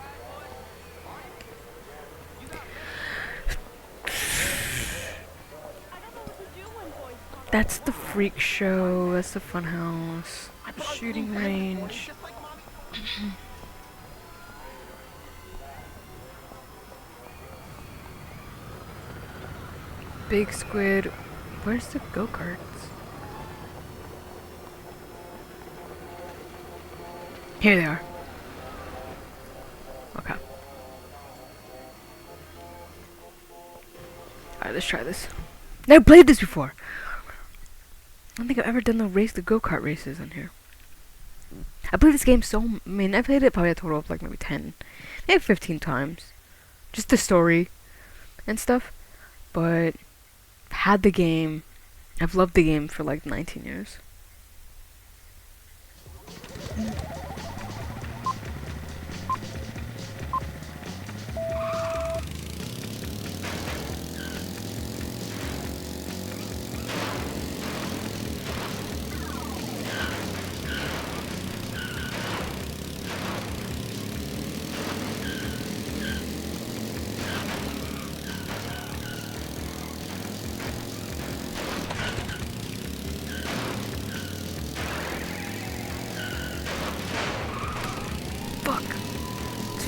A: That's the freak show. That's the fun house. Shooting range. Big squid. Where's the go-karts? Here they are. Okay. Alright, let's try this. Never played this before. I don't think I've ever done the go-kart races on here. I played this game I played it probably a total of like maybe 10, maybe 15 times. Just the story and stuff. But had the game. I've loved the game for like 19 years.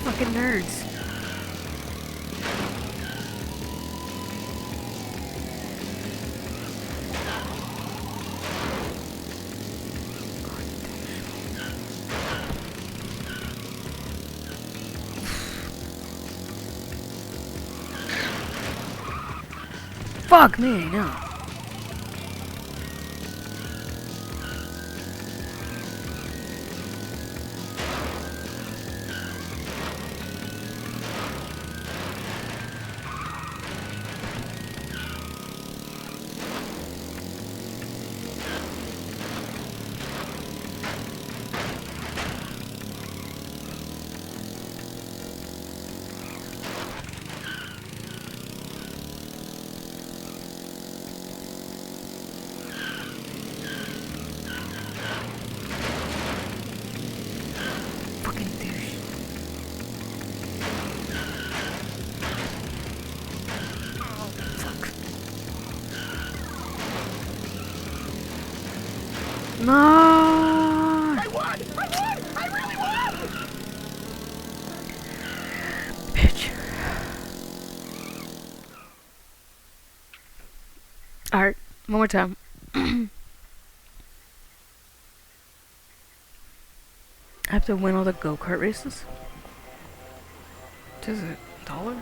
A: Fucking nerds. Fuck me, no. No!
F: I won! I won! I really won!
A: Bitch. Alright, one more time. I have to win all the go-kart races? Does it $1?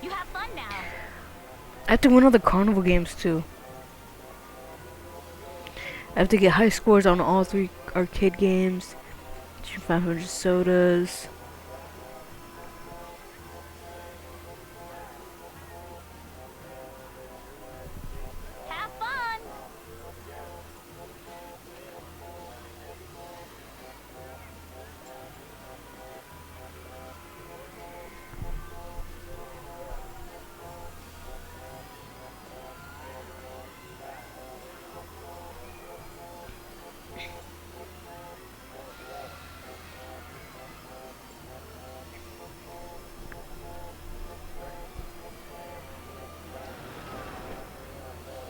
H: You have fun now.
A: I have to win all the carnival games too. I have to get high scores on all 3 arcade games. 500 sodas.
H: Have fun.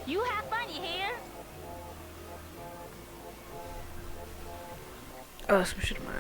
H: You have fun, you hear?
A: Oh, some shit in my eye.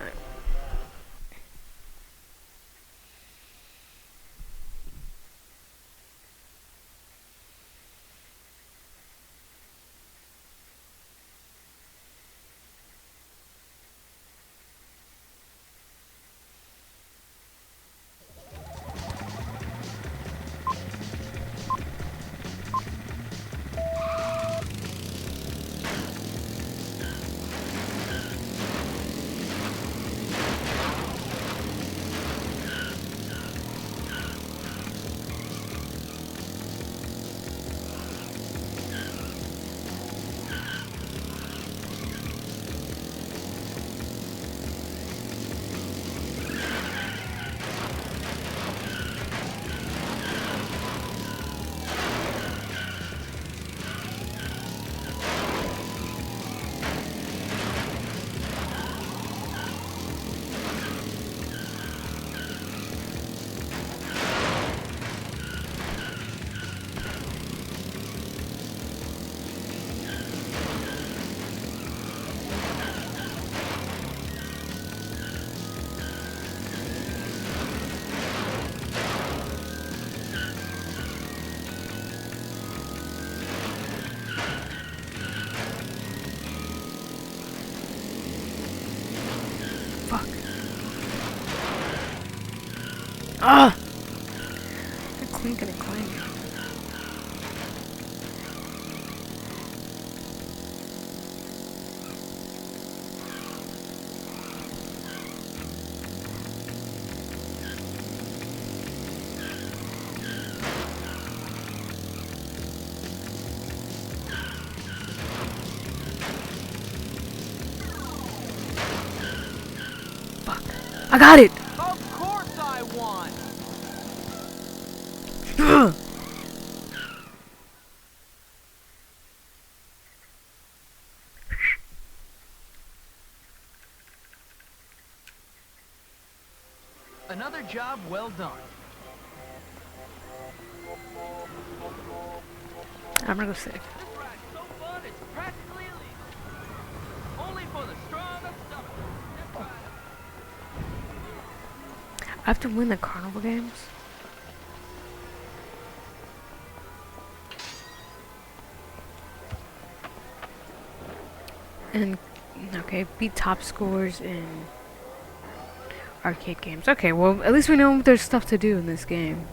A: Ah! The clink and a clank. Fuck. I got it!
F: Of course I won! Another job well done.
A: I'm gonna go save.
F: This ride's so fun, it's practically illegal. Only for the strong of stomach. Just ride up.
A: I have to win the carnival games. And, okay, beat top scores in arcade games. Okay, well, at least we know there's stuff to do in this game.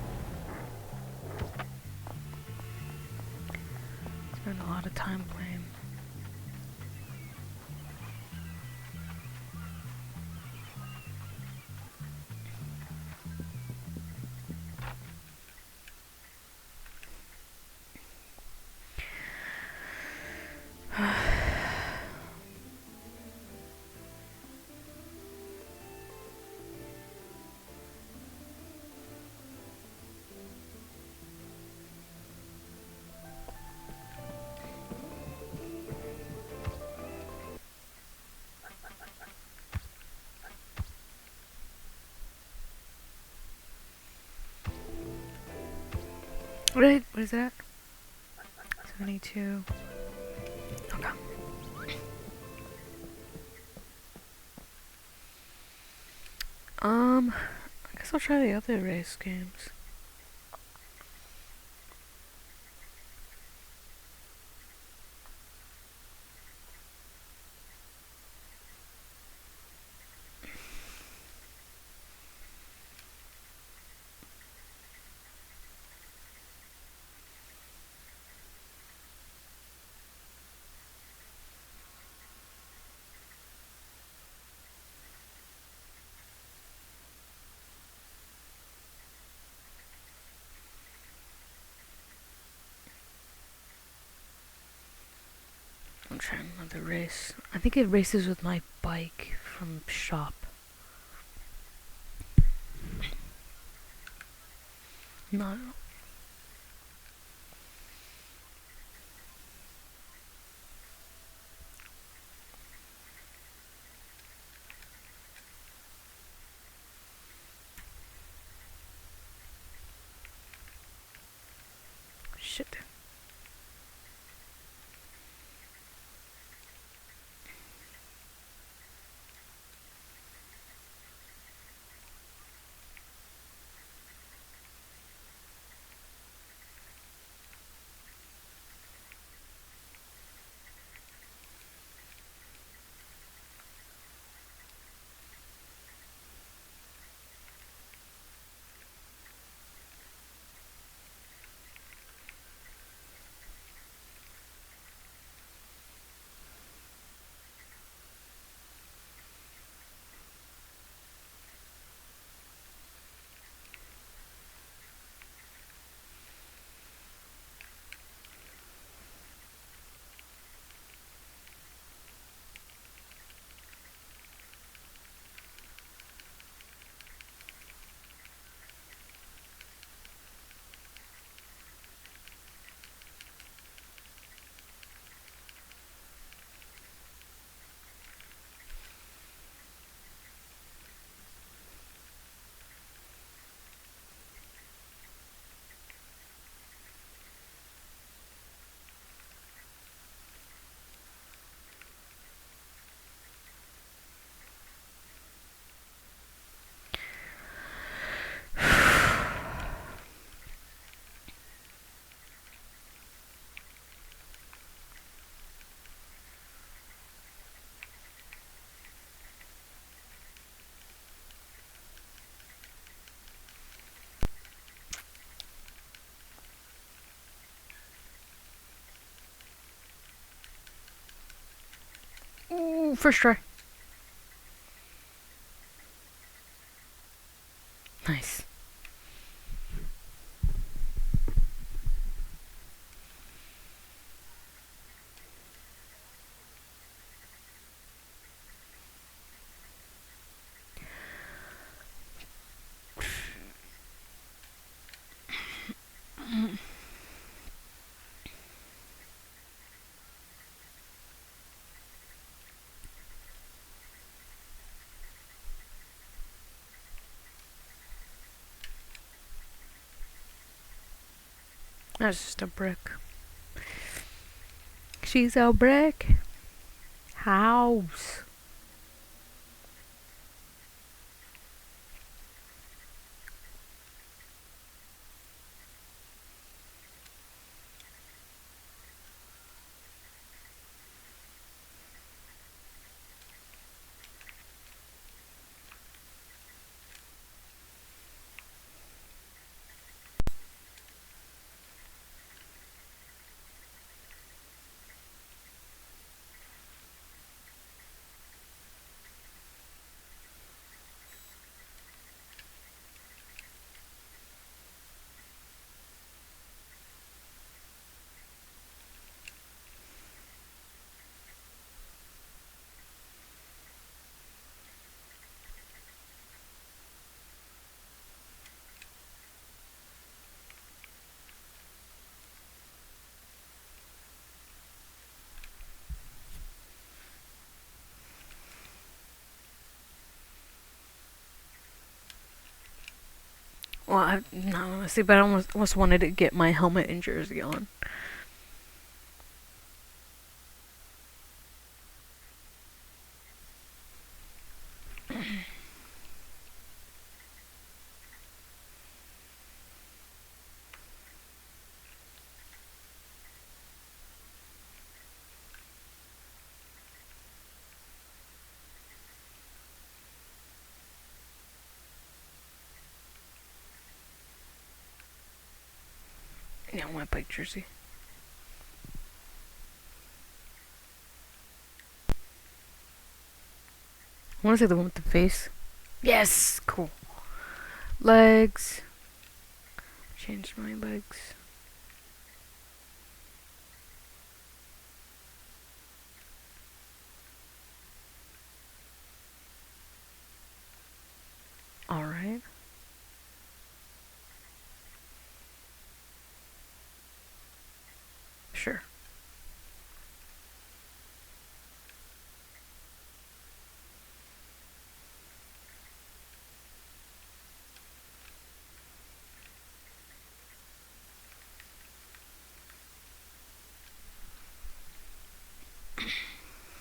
A: Spend a lot of time playing. What is that? 72. Okay. I guess I'll try the other race games. I'm trying another race. I think it races with my bike from shop. No. Shit. Ooh, first try. Nice. That's just a brick. She's a brick house. Well, no, see, but I almost wanted to get my helmet and jersey on. Yeah, I want a bike jersey. I want to say the one with the face. Yes, cool. Legs. Change my legs. Alright. Sure.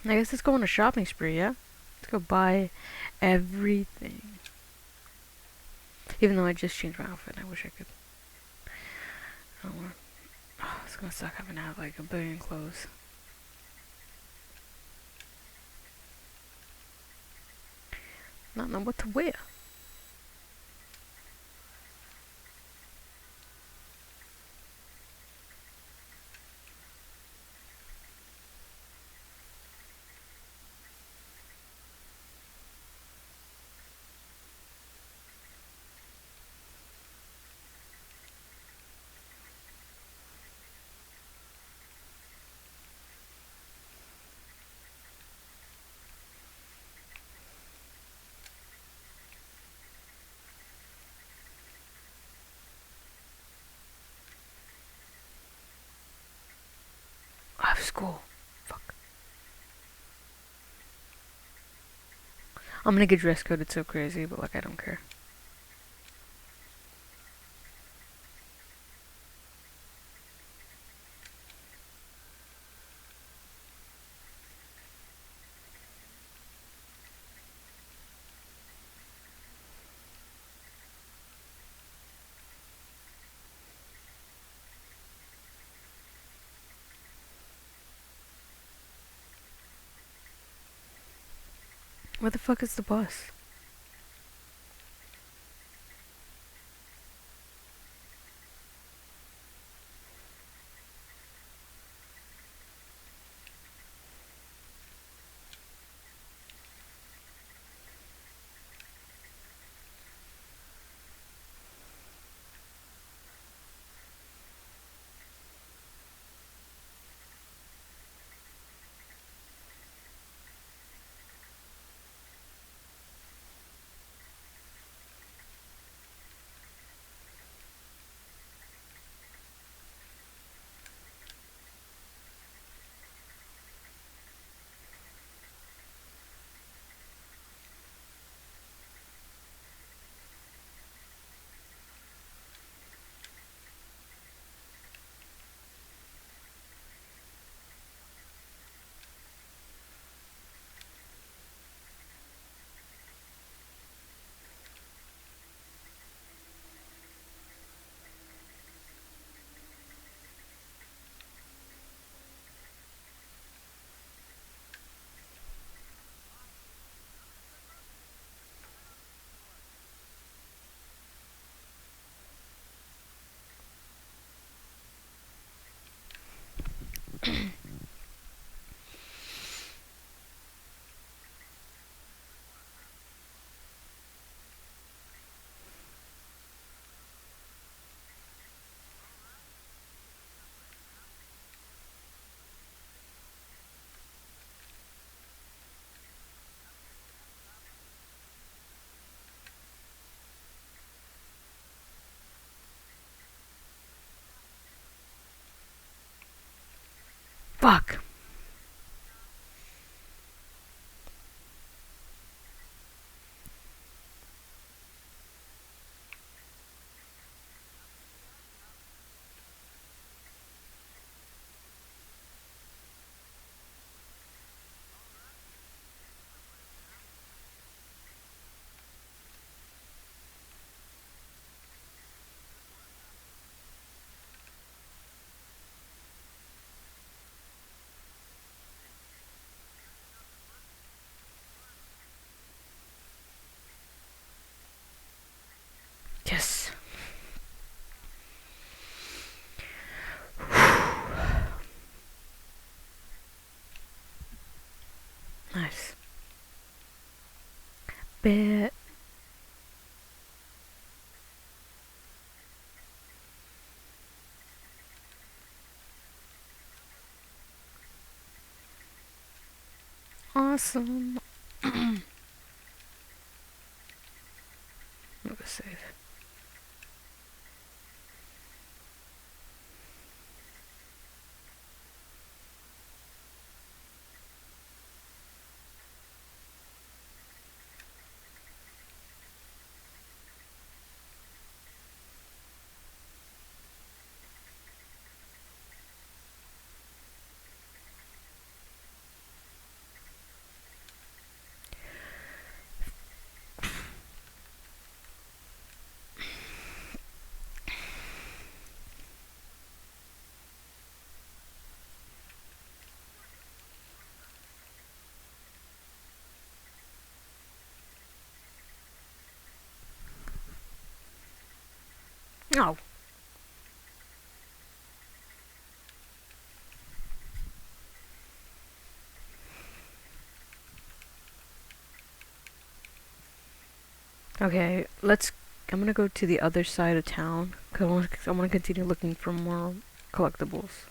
A: I guess let's go on a shopping spree, yeah? Let's go buy everything. Even though I just changed my outfit, I wish I could. I don't want. Oh, it's gonna suck having to have like a billion clothes. Not know what to wear. I have school. Fuck. I'm gonna get dress coded so crazy, but like I don't care. Where the fuck is the bus? Fuck. Yes. Nice. Bet. Awesome. I'm gonna save. Oh. Okay, let's. I'm gonna go to the other side of town. Cause I wanna continue looking for more collectibles.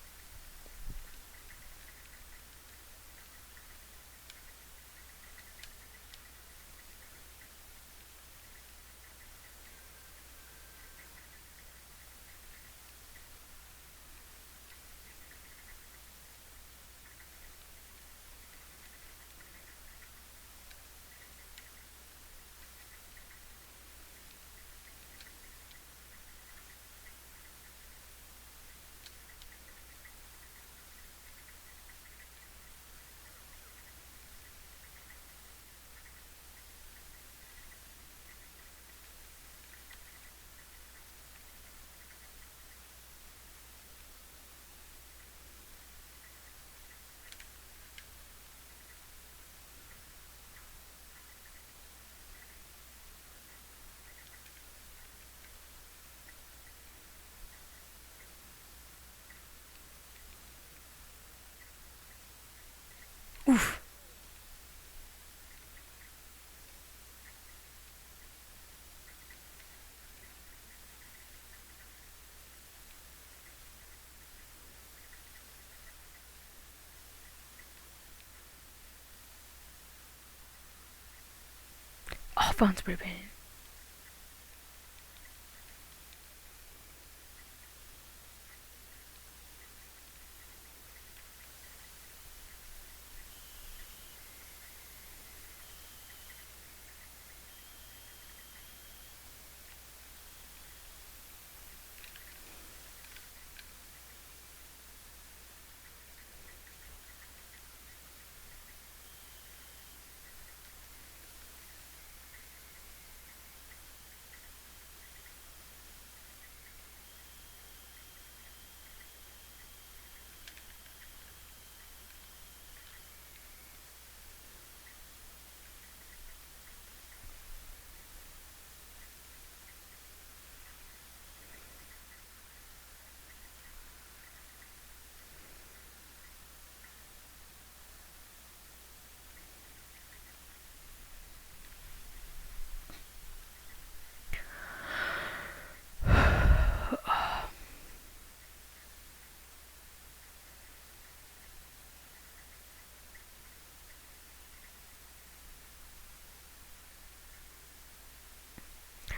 A: Oof. Oh, fun spray paint.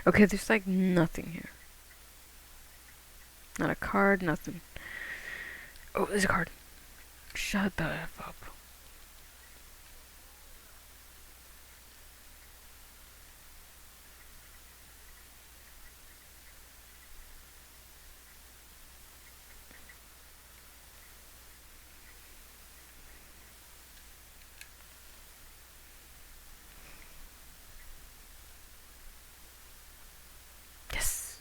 A: Okay, there's like nothing here. Not a card, nothing. Oh, there's a card. Shut the F up. Yes.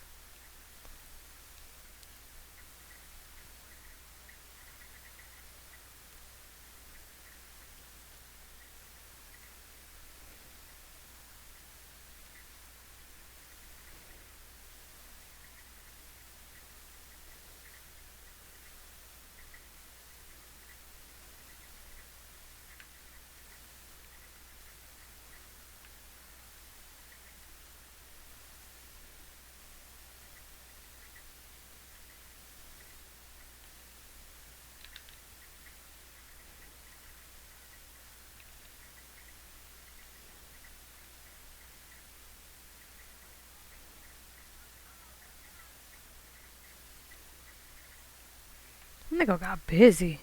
A: Nigga got busy.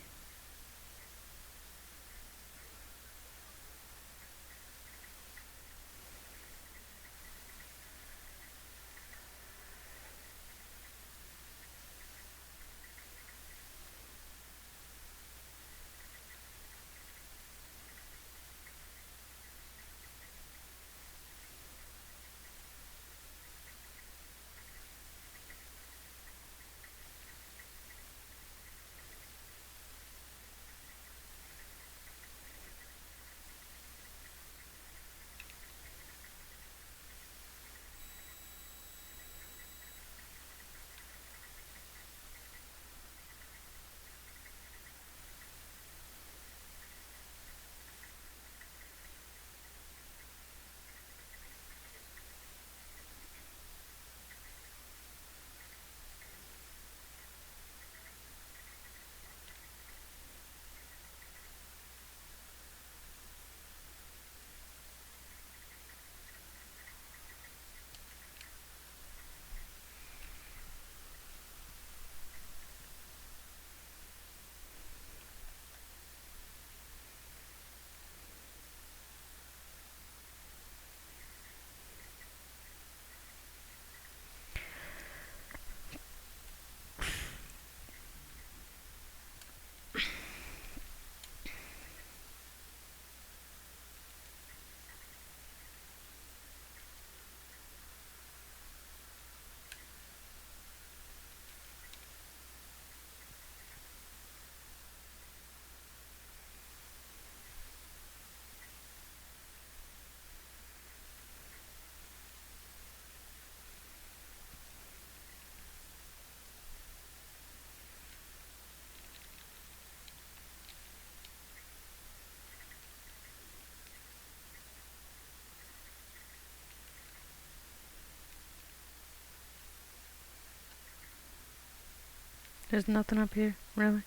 A: There's nothing up here, really?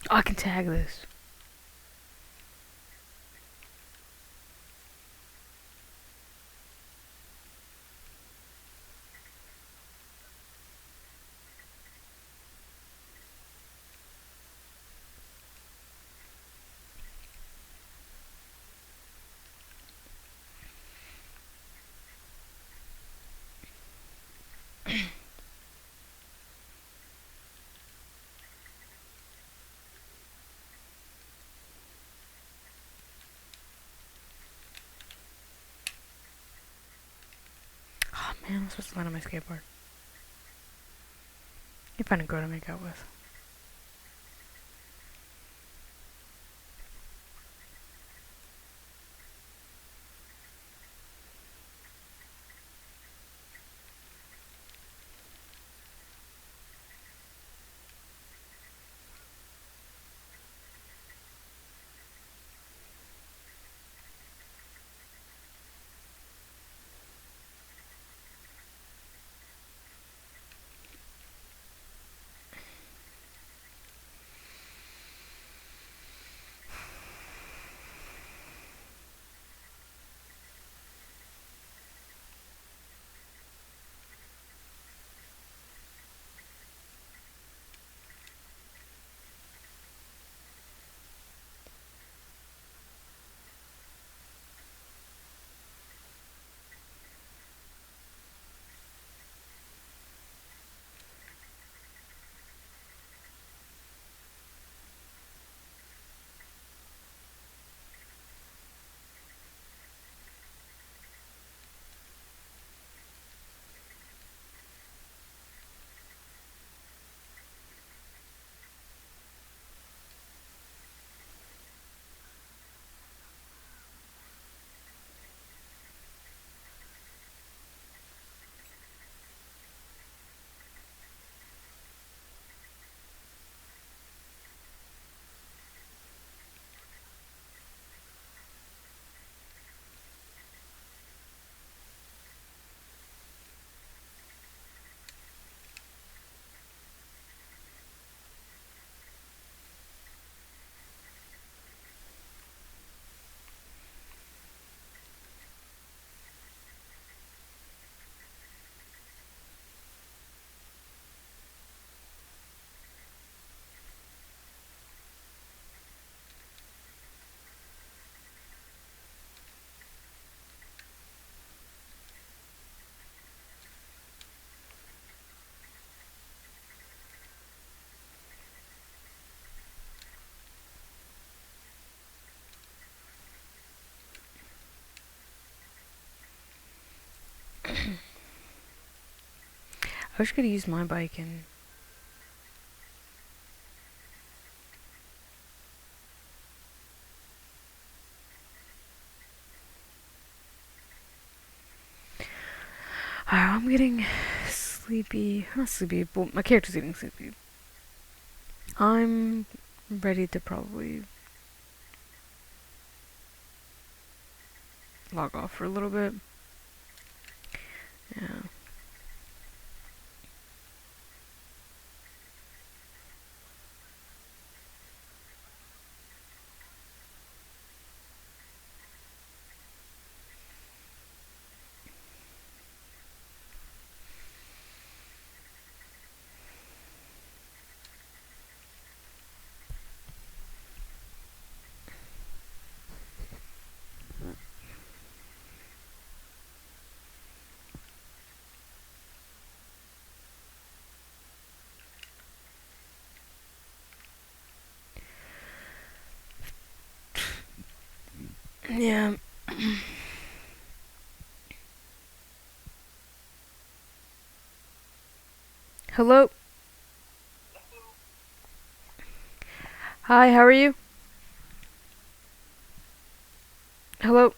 A: Oh, I can tag this. Oh man, I'm supposed to land on my skateboard. You find a girl to make out with. I wish I could use my bike and... I'm getting sleepy. Not sleepy, but my character's getting sleepy. I'm ready to probably log off for a little bit. Yeah. Yeah. Hello? Hi, how are you? Hello?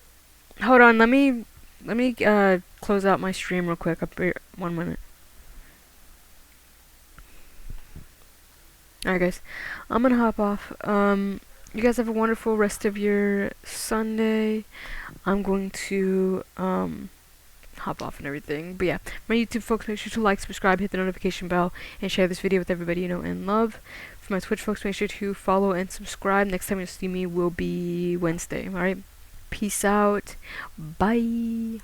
A: Hold on, let me close out my stream real quick. I'll be 1 minute. Alright guys, I'm gonna hop off. You guys have a wonderful rest of your Sunday. I'm going to hop off and everything. But yeah, my YouTube folks, make sure to like, subscribe, hit the notification bell, and share this video with everybody you know and love. For my Twitch folks, make sure to follow and subscribe. Next time you'll see me will be Wednesday. Alright? Peace out. Bye.